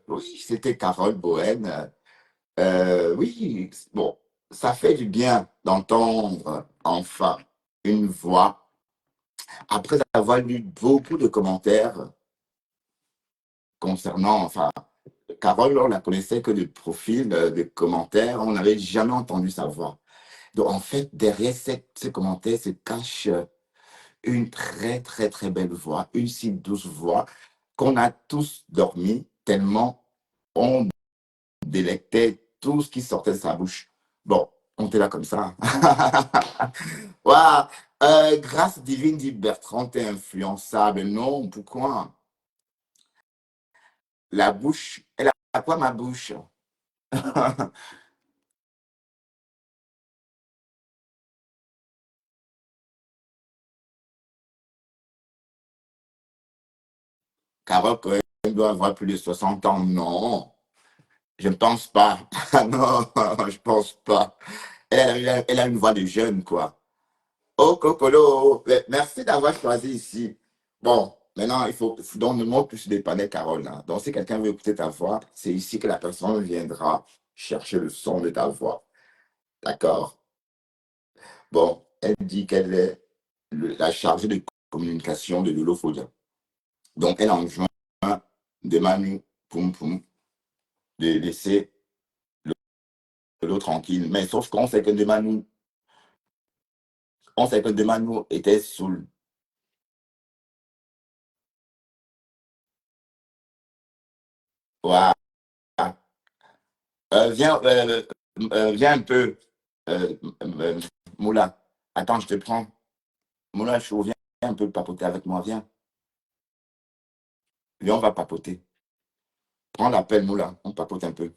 Oui, c'était Carole Bohen. Oui, bon, ça fait du bien d'entendre enfin une voix. Après avoir lu beaucoup de commentaires concernant, enfin, Carole, on la connaissait que de profil, de commentaires, on n'avait jamais entendu sa voix. Donc, en fait, derrière ces commentaires se cache une très, très, très belle voix, une si douce voix qu'on a tous dormi tellement on délectait tout ce qui sortait de sa bouche. Bon, on était là comme ça. Waouh! Grâce divine, dit Bertrand, t'es influençable. Non, pourquoi? La bouche, elle a quoi ma bouche? Carole Cohen doit avoir plus de 60 ans. Non, je ne pense pas. Non, je pense pas. Elle a une voix de jeune, quoi. Oh, Cocolo, merci d'avoir choisi ici. Bon, maintenant, il faut donc le mot plus dépanner Carole. Hein. Donc, si quelqu'un veut écouter ta voix, c'est ici que la personne viendra chercher le son de ta voix. D'accord? Bon, elle dit qu'elle est la chargée de communication de Lolofolia. Donc, elle enjoint de Manu Poum Poum de laisser l'autre tranquille. Mais sauf qu'on sait que de Manu était saoul. Voilà. Viens un peu, euh, euh, Moula. Attends, je te prends. Moula, viens un peu papoter avec moi. Viens. Viens, on va papoter. Prends l'appel, Moula. On papote un peu.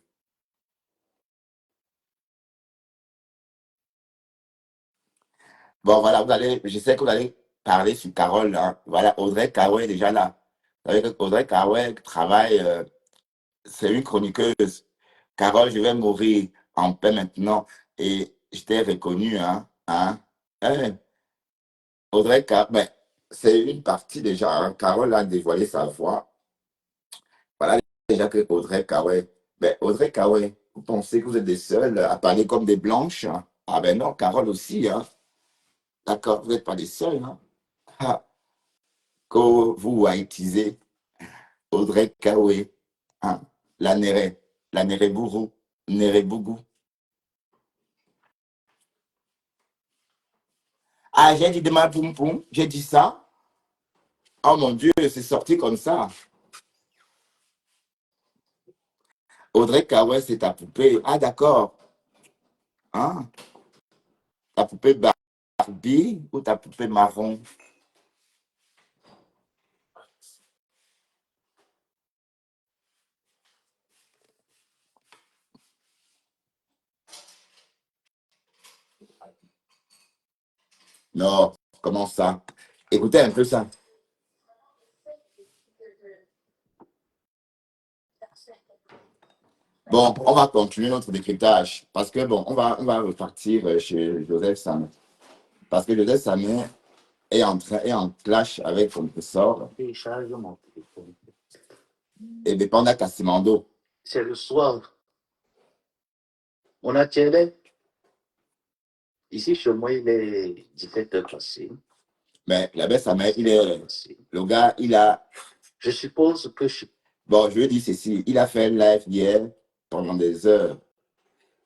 Bon, voilà, je sais que vous allez parler sur Carole. Hein. Voilà, Audrey Carole est déjà là. Vous savez que Audrey Carole travaille c'est une chroniqueuse. Carole, je vais mourir en paix maintenant. Et je t'ai reconnu, hein. Hein? Audrey, ben, c'est une partie déjà, hein. Carole a dévoilé sa voix. Voilà déjà que Audrey Kawe. Ben, Audrey Kawe, vous pensez que vous êtes des seuls à parler comme des blanches, hein? Ah ben non, Carole aussi, hein. D'accord, vous n'êtes pas les seuls, hein. Ah, que vous haïtisez Audrey Kawe, hein. La Nere Bourou, Nere Bougou. Ah, j'ai dit de ma poum poum, j'ai dit ça. Oh mon Dieu, c'est sorti comme ça. Audrey Kawe, c'est ta poupée. Ah d'accord. Hein? Ta poupée Barbie ou ta poupée marron? Non, comment ça? Écoutez un peu ça. Bon, on va continuer notre décryptage parce que bon, on va repartir chez Joseph Samet. Parce que Joseph Samet est en clash avec son sort Télécharge mon téléphone. et dépend à Cassimando. C'est le soir. On a tiré. Ici, chez moi, il est 17h passé. Mais la baisse Samet, le gars, il a. Je suppose que Bon, je lui dis ceci, il a fait un live hier pendant des heures.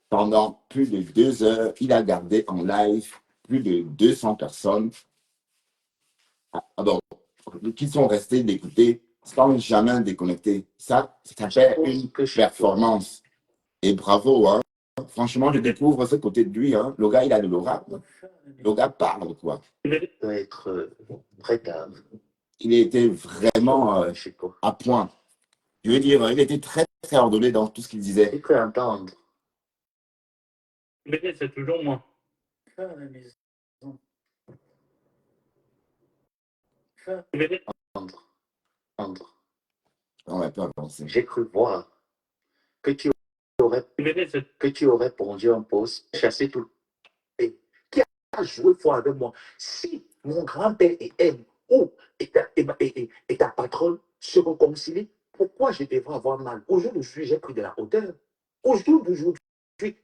Pendant plus de 2 heures, il a gardé en live plus de 200 personnes. Ah bon, qui sont restés d'écouter sans jamais déconnecter. Ça fait une performance. Et bravo, hein. Franchement, je découvre ce côté de lui. Hein. Le gars, il a de l'aura. Le gars parle, quoi. Il doit être très grave. Il était vraiment à point. Je veux dire, il était très, très ordonné dans tout ce qu'il disait. Il peut entendre. Mais c'est toujours moi. À la maison. Entendre. On va pas avancer. J'ai cru voir que tu aurais pondu un poste, chassé tout. Et qui a joué fort avec moi? Si mon grand-père et elle, ou et ta patronne se réconcilient, pourquoi je devrais avoir mal? Aujourd'hui, j'ai pris de la hauteur. Aujourd'hui,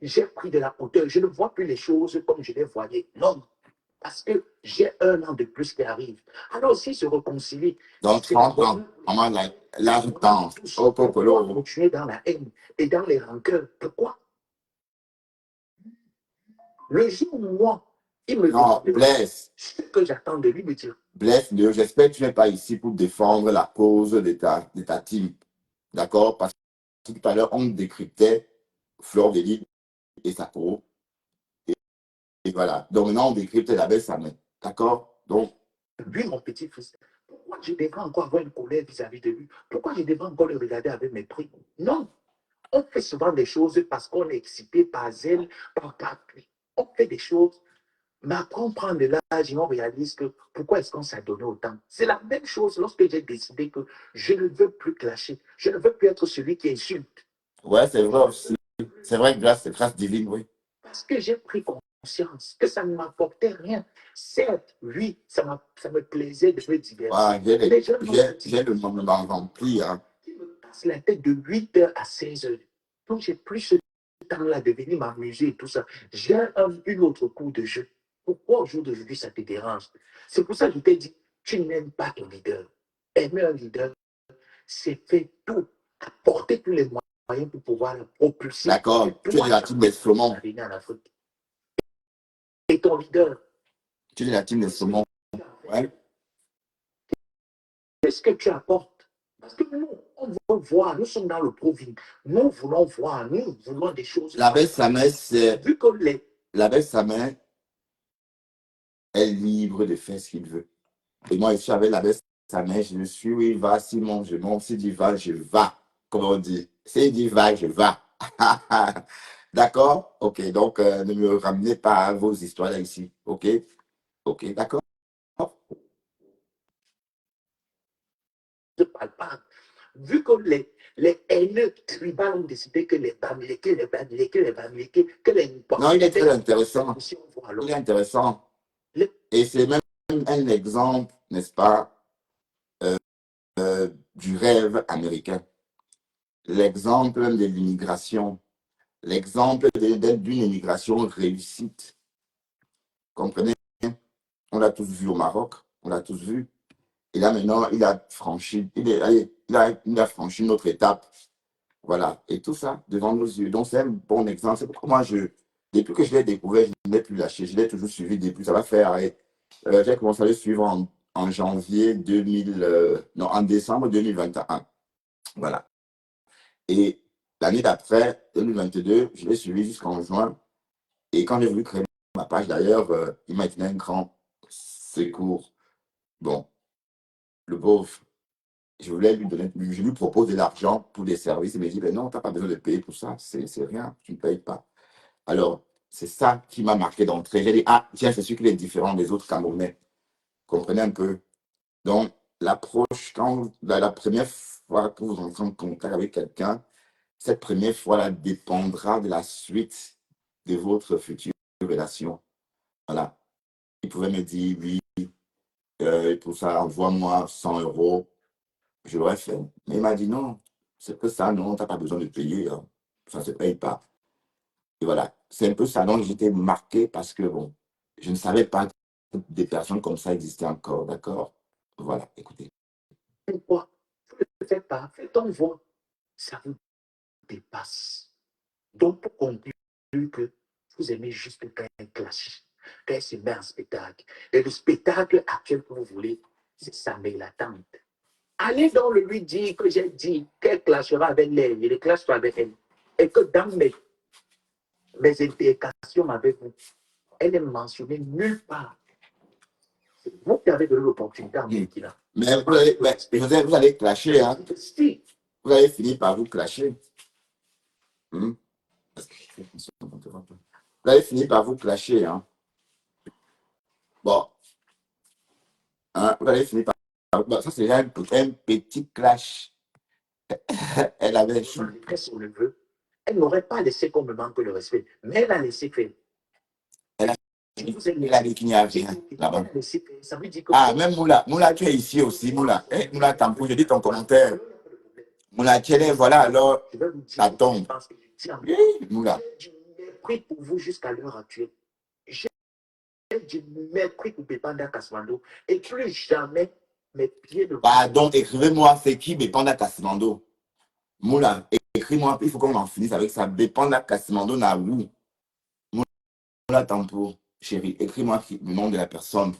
j'ai pris de la hauteur. Je ne vois plus les choses comme je les voyais. Non. Parce que j'ai 1 an de plus qui arrive. Alors, s'ils se réconcilient, dans 30 ans, on va la temps. Au Popolo. Continuer dans la haine et dans les rancœurs. Pourquoi? Le jour où moi, il me non, Blaise. Ce que j'attends de lui me dire. Blaise, j'espère que tu n'es pas ici pour défendre la cause de ta team. D'accord? Parce que tout à l'heure, on décryptait Fleur d'Élite et sa peau. Et voilà. Donc maintenant, on décrypte la baisse à main. D'accord? Donc. Lui, mon petit-fils, pourquoi je devrais encore avoir une colère vis-à-vis de lui? Pourquoi je devrais encore le regarder avec mépris? Non. On fait souvent des choses parce qu'on est excité par zèle, par lui. On fait des choses, mais après on prend de l'âge et on réalise que pourquoi est-ce qu'on s'est donné autant? C'est la même chose lorsque j'ai décidé que je ne veux plus clasher. Je ne veux plus être celui qui insulte. Ouais, c'est vrai aussi. C'est vrai que c'est grâce divine, oui. Parce que j'ai pris conscience que ça ne m'apportait rien. Certes, oui, ça me plaisait de me divertir. Ouais, j'ai le moment rempli. Hein. Qui me passe la tête de 8h à 16h. Donc, j'ai plus ce temps-là de venir m'amuser et tout ça. J'ai une autre coup de jeu. Pourquoi au jour d'aujourd'hui ça te dérange? C'est pour ça que je t'ai dit, tu n'aimes pas ton leader. Aimer un leader, c'est faire tout, apporter tous les moyens pour pouvoir le propulser. D'accord, tu es la team des saumons. Et ton leader. Tu es la team des saumons. Ouais. Qu'est-ce que tu apportes? Parce que nous, on veut voir, nous sommes dans le proving. Nous voulons voir, nous voulons des choses. La baisse sa main, c'est. Vu que les. La baisse sa main est libre de faire ce qu'il veut. Et moi, je suis avec la baisse sa main, je suis où il va, Simon, je monte, s'il dit va, je vais. Comme on dit. S'il dit va, je vais. D'accord? Ok, donc ne me ramenez pas à vos histoires là ici. Ok? Ok, d'accord? Je ne parle pas. Vu que Les haineux tribales ont décidé que les Bamileke, que les Non, il est très intéressant. aussi on voit alors. Il est intéressant. Les- Et c'est même un exemple, n'est-ce pas, du rêve américain. L'exemple de l'immigration. L'exemple d'une immigration réussite. Comprenez? On l'a tous vu au Maroc. On l'a tous vu. Et là, maintenant, il a franchi, il a franchi une autre étape. Voilà. Et tout ça devant nos yeux. Donc, c'est un bon exemple. C'est pourquoi moi, depuis que je l'ai découvert, je ne l'ai plus lâché. Je l'ai toujours suivi depuis. Ça va faire. J'ai commencé à le suivre en janvier 2000, non, en décembre 2021. Voilà. Et l'année d'après, 2022, je l'ai suivi jusqu'en juin. Et quand j'ai voulu créer ma page, d'ailleurs, il m'a été un grand secours. Bon, le pauvre, je lui propose de l'argent pour des services. Il me dit, ben non, tu n'as pas besoin de payer pour ça. C'est rien, tu ne payes pas. Alors, c'est ça qui m'a marqué d'entrée. J'ai dit, ah, tiens, c'est sûr qu'il est différent des autres Camerounais. Comprenez un peu. Donc, l'approche, quand la première fois que vous entrez en contact avec quelqu'un, cette première fois-là dépendra de la suite de votre future relation. Voilà. Il pouvait me dire, oui, pour ça, envoie-moi 100 €. Je l'aurais fait. Mais il m'a dit, non, c'est que ça, non, tu n'as pas besoin de payer. Hein. Ça ne se paye pas. Et voilà. C'est un peu ça. Donc, j'étais marqué parce que, bon, je ne savais pas que des personnes comme ça existaient encore. D'accord? Voilà, écoutez. Pourquoi? Vous ne le faites pas. Faites ton voix. Ça vous dépasse. Donc, pour conclure que vous aimez juste quand il y a un clash, quand il se met en spectacle. Et le spectacle actuel que vous voulez, c'est ça, mais l'attente. Allez donc lui dire que j'ai dit qu'elle clashera avec l'air, il clash avec elle. Et que dans mes interrogations avec vous, elle est mentionnée nulle part. C'est vous qui avez donné l'opportunité à Mekina. Mais vous allez clasher, hein? Si. Vous allez finir par vous clasher. Vous allez finir par vous clasher, hein? Bon. Hein, vous allez finir par... Bon, ça, c'est un petit clash. Elle avait... Son neveu, elle n'aurait pas laissé qu'on me manque le respect, mais elle a laissé faire. Elle a dit qu'il n'y a rien là-bas. Ah, même Moula. Moula, tu es ici aussi, Moula. Moula, Tampou, je dis ton commentaire. Moula, Tchélé, voilà, alors, ça tombe. Moula. J'ai du mépris pour vous jusqu'à l'heure actuelle. J'ai du mépris pour Bépanda Kasmando. Et plus jamais mes pieds ne... Pardon, écrivez-moi, c'est qui Bépanda Kasmando? Moula, écris-moi, il faut qu'on en finisse avec ça. Bépanda Kasmando n'a où? Moula Tampou, chérie, écris-moi le nom de la personne.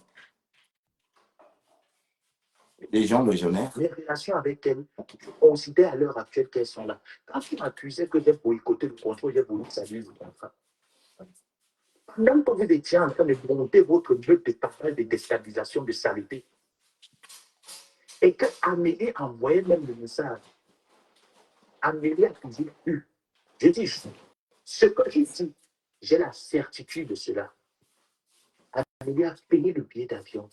Les gens de Genève. Mes relations avec elle, je considère à l'heure actuelle qu'elles sont là. Quand tu m'accusais que j'ai boycotté le contrôle, j'ai voulu saluer votre enfant. Pendant que vous étiez en train de monter votre jeu de travail de déstabilisation, de saleté, et que Amélie envoyait même le message, Amélie a toujours eu. Je dis, ce que j'ai dit, j'ai la certitude de cela. Amélie a payé le billet d'avion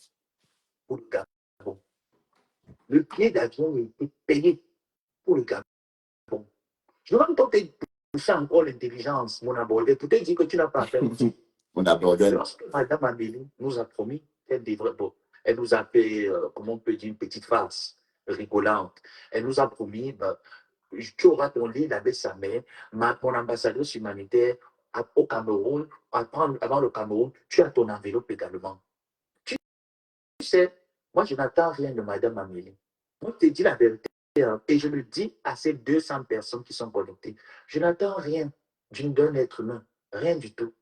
pour le Gabon. Le billet d'avion a été payé pour le Gabon. Je vais te pousser encore l'intelligence, mon abordé, pour te dire que tu n'as pas fait. Mon abordé. Lorsque Madame Amélie nous a promis qu'elle devrait, bon, elle nous a fait, comment on peut dire, une petite farce rigolante. Elle nous a promis, ben, tu auras ton lit avec sa mère, mon ambassadeur humanitaire au Cameroun, avant le Cameroun, tu as ton enveloppe également. Tu sais, moi je n'attends rien de Madame Amélie. Moi je te dis la vérité, hein, et je le dis à ces 200 personnes qui sont connectées. Je n'attends rien d'un être humain, rien du tout.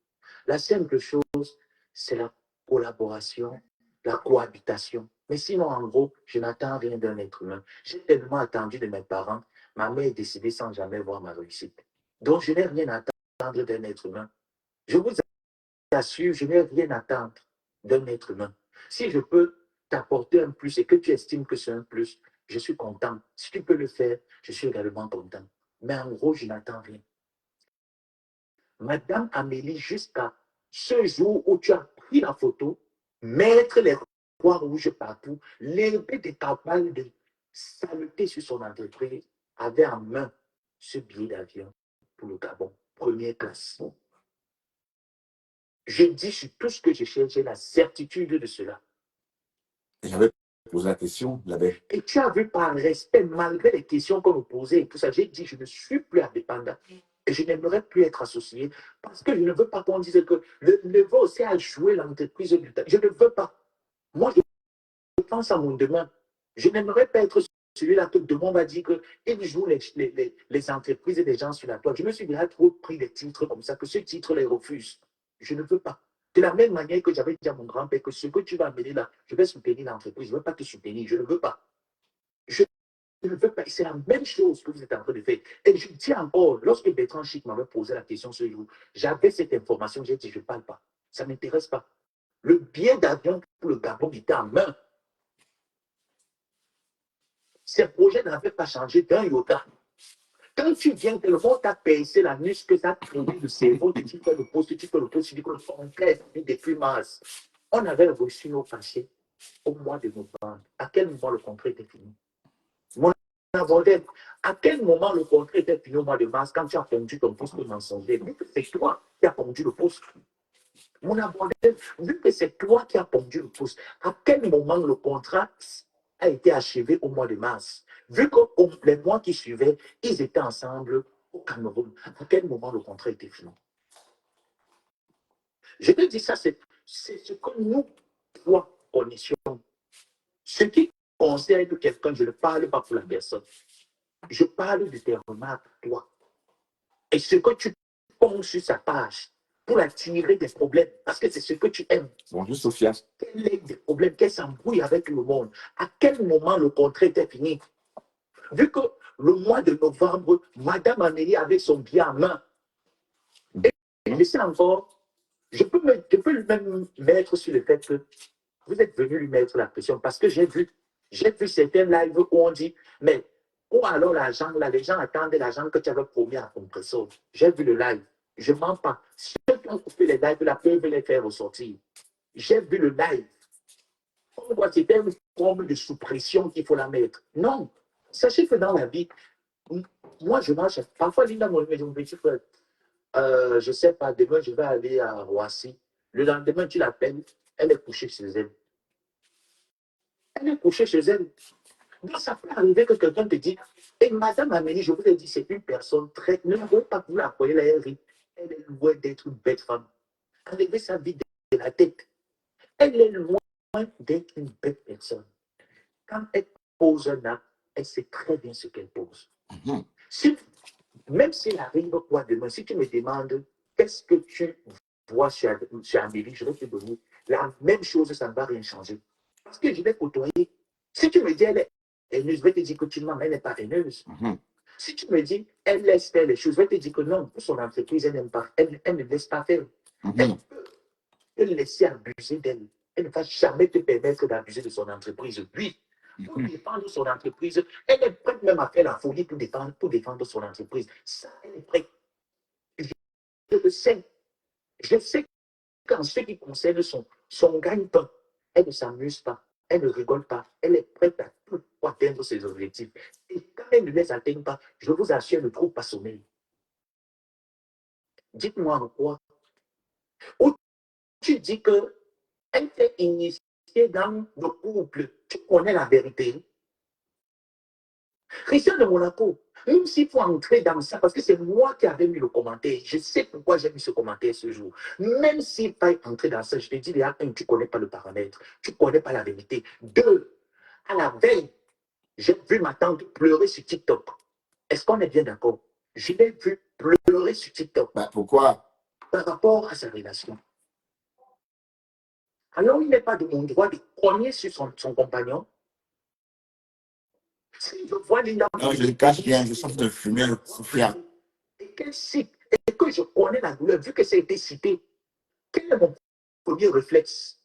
La simple chose, c'est la collaboration, la cohabitation. Mais sinon, en gros, je n'attends rien d'un être humain. J'ai tellement attendu de mes parents. Ma mère est décédée sans jamais voir ma réussite. Donc, je n'ai rien à attendre d'un être humain. Je vous assure, je n'ai rien à attendre d'un être humain. Si je peux t'apporter un plus et que tu estimes que c'est un plus, je suis content. Si tu peux le faire, je suis également content. Mais en gros, je n'attends rien. Madame Amélie, jusqu'à ce jour où tu as pris la photo, mettre les croix rouges partout, l'épée des campagnes de saleté sur son entreprise, avait en main ce billet d'avion pour le Gabon, première classe. Je dis sur tout ce que je cherche, j'ai la certitude de cela. Et j'avais posé la question, là-bas. Et tu as vu par respect, malgré les questions qu'on nous posait et tout ça, j'ai dit, je ne suis plus indépendant. Et je n'aimerais plus être associé parce que je ne veux pas qu'on dise que le neveu aussi a joué l'entreprise du temps. Je ne veux pas. Moi, je pense à mon demain. Je n'aimerais pas être celui-là que demain on va dire qu'il joue les entreprises et les gens sur la toile. Je me suis déjà trop pris des titres comme ça, que ce titre les refuse. Je ne veux pas. De la même manière que j'avais dit à mon grand-père que ce que tu vas amener là, je vais soutenir l'entreprise. Je ne veux pas te soutenir. Je ne veux pas. Je ne veux pas. C'est la même chose que vous êtes en train de faire. Et je dis encore, lorsque Bertrand Chic m'avait posé la question ce jour, j'avais cette information. J'ai dit, je ne parle pas. Ça ne m'intéresse pas. Le billet d'avion pour le Gabon était en main. Ces projets n'avaient pas changé d'un iota. Quand tu viens, le monde t'a percé la nuit, que ça a trouvé le cerveau, tu fais le poste, tu dis que le concret est depuis mars. On avait reçu nos cachets au mois de novembre. À quel moment le contrat était fini? Mon abondé, à quel moment le contrat était fini au mois de mars quand tu as pondu ton poste mensonger? Vu que c'est toi qui as pondu le poste. Mon abondé, vu que c'est toi qui as pondu le poste, à quel moment le contrat a été achevé au mois de mars? Vu que les mois qui suivaient, ils étaient ensemble au Cameroun. À quel moment le contrat était fini? Je te dis ça, c'est ce que nous, toi, connaissions. Ce qui concerne quelqu'un, je ne parle pas pour la personne. Je parle de tes remarques, toi. Et ce que tu ponds sur sa page pour attirer des problèmes, parce que c'est ce que tu aimes. Bonjour, Sophia. Quel est des problèmes, qu'elle s'embrouille avec le monde? À quel moment le contrat était fini? Vu que le mois de novembre, Madame Amélie avait son billet en main. Et je sais encore, je peux même mettre sur le fait que vous êtes venu lui mettre la pression parce que j'ai vu certains lives où on dit, mais où alors l'argent, là, les gens attendent l'argent que tu avais promis à Compressor. J'ai vu le live. Je ne mens pas. Ceux qui ont coupé les lives, la peuvent les faire ressortir. J'ai vu le live. On voit c'était une forme de sous-pression qu'il faut la mettre. Non. Sachez que dans la vie, moi je marche. Parfois, Linda, mon petit frère, je ne sais pas, demain je vais aller à Roissy. Le lendemain, tu l'appelles, elle est couchée chez elle. Elle est couchée chez elle. Donc, ça peut arriver que quelqu'un te dise, et Madame Amélie, je vous ai dit, c'est une personne très. Ne voulez pas que vous la croyez, là, elle est loin d'être une bête femme. Enlevez sa vie de la tête. Elle est loin d'être une bête personne. Quand elle pose un acte, elle sait très bien ce qu'elle pose. Même s'il arrive quoi demain, si tu me demandes qu'est-ce que tu vois chez Amélie, je vais te donner la même chose, ça ne va rien changer. Parce que je vais côtoyer. Si tu me dis elle est haineuse, je vais te dire que tu ne elle n'est pas haineuse. Si tu me dis elle laisse faire les choses, je vais te dire que non, pour son entreprise, elle n'aime pas, elle ne laisse pas faire. Elle peut te laisser abuser d'elle. Elle ne va jamais te permettre d'abuser de son entreprise. Oui, pour défendre son entreprise, elle est prête même à faire la folie pour défendre son entreprise. Ça, elle est prête. Je le sais. Je sais qu'en ce qui concerne son gagne-pain, elle ne s'amuse pas, elle ne rigole pas, elle est prête à tout pour atteindre ses objectifs. Et quand elle ne les atteint pas, je vous assure, elle ne trouve pas sommeil. Dites-moi en quoi. Ou tu dis qu'elle t'est initiée dans le couple, tu connais la vérité. Christian de Monaco, même s'il faut entrer dans ça, parce que c'est moi qui avais mis le commentaire, je sais pourquoi j'ai mis ce commentaire ce jour. Même s'il faut entrer dans ça, je te dis, un, tu ne connais pas le paramètre, tu ne connais pas la vérité. Deux, à la veille, j'ai vu ma tante pleurer sur TikTok. Est-ce qu'on est bien d'accord? Je l'ai vu pleurer sur TikTok. Bah, pourquoi? Par rapport à sa relation. Alors, il n'est pas de mon droit de cogner sur son compagnon. Si je vois Linda. Non, je le cache bien, je sens de fumer, Sophia. Et qu'elle cite, et que je connais la douleur, vu que ça a été cité, quel est mon premier réflexe?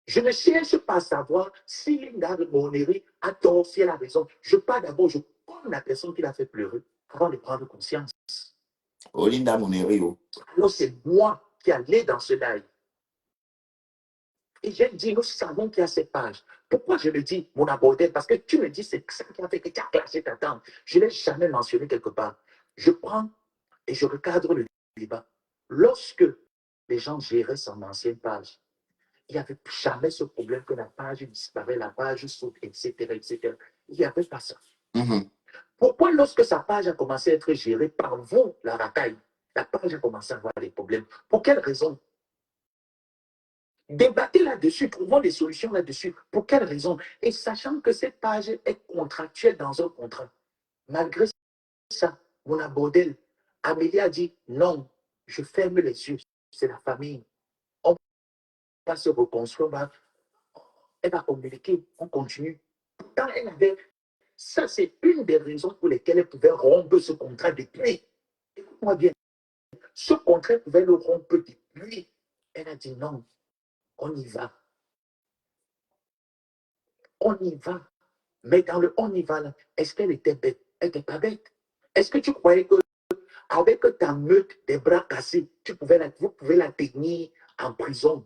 Je ne cherche pas à savoir si Linda Moneri a tort, si elle a raison. Je pars d'abord, je connais la personne qui l'a fait pleurer avant de prendre conscience. Oh, Linda Moneri, oh. Alors, c'est moi qui allais dans ce live. Et j'ai dit, nous savons qu'il y a cette page. Pourquoi je le dis, mon abordel? Parce que tu me dis, c'est ça qui a fait que tu as clashé ta tante. Je ne l'ai jamais mentionné quelque part. Je prends et je recadre le débat. Lorsque les gens géraient son ancienne page, il n'y avait jamais ce problème que la page disparaît, la page saute, etc., etc. Il n'y avait pas ça. Pourquoi lorsque sa page a commencé à être gérée par vous, la racaille, la page a commencé à avoir des problèmes? Pour quelle raison? Débattez là-dessus, trouvons des solutions là-dessus. Pour quelle raison? Et sachant que cette page est contractuelle dans un contrat. Malgré ça, mon abordel, Amélie a dit non, je ferme les yeux, c'est la famille. On va se reconstruire, elle va communiquer, on continue. Pourtant, elle avait. Ça, c'est une des raisons pour lesquelles elle pouvait rompre ce contrat depuis. Écoute-moi bien. Ce contrat pouvait le rompre depuis. Elle a dit non, on y va. On y va. Mais dans le on y va, là, est-ce qu'elle était bête? Elle n'était pas bête. Est-ce que tu croyais qu'avec ta meute des bras cassés, vous pouvez la tenir en prison?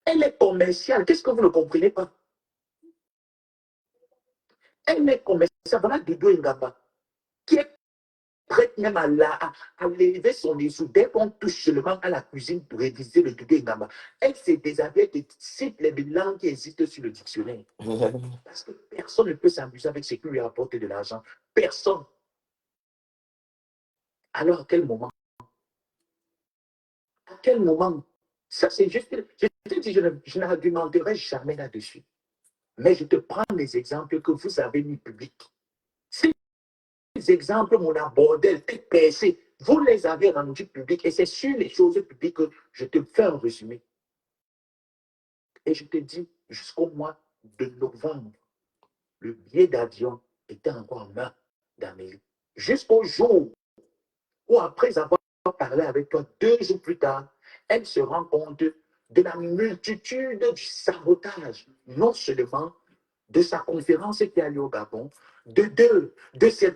Elle est commerciale. Qu'est-ce que vous ne comprenez pas? Elle est commerciale. Voilà Doudou Ngaba, qui est prête même à lever son dessous. Dès qu'on touche seulement à la cuisine pour réviser le Doudou Ngaba, elle s'est déshabillée de cite les langues qui existent sur le dictionnaire. Parce que personne ne peut s'amuser avec ce qui lui apporte de l'argent. Personne. Alors, à quel moment? À quel moment? Ça, c'est juste. Je te dis, je n'argumenterai jamais là-dessus. Mais je te prends les exemples que vous avez mis publics. Ces exemples, mon abordel, TPC, vous les avez rendus publics et c'est sur les choses publiques que je te fais un résumé. Et je te dis, jusqu'au mois de novembre, le billet d'avion était encore en main d'Amélie. Jusqu'au jour où, après avoir parlé avec toi 2 jours plus tard, elle se rend compte de la multitude du sabotage, non seulement de sa conférence qui a lieu au Gabon, de ses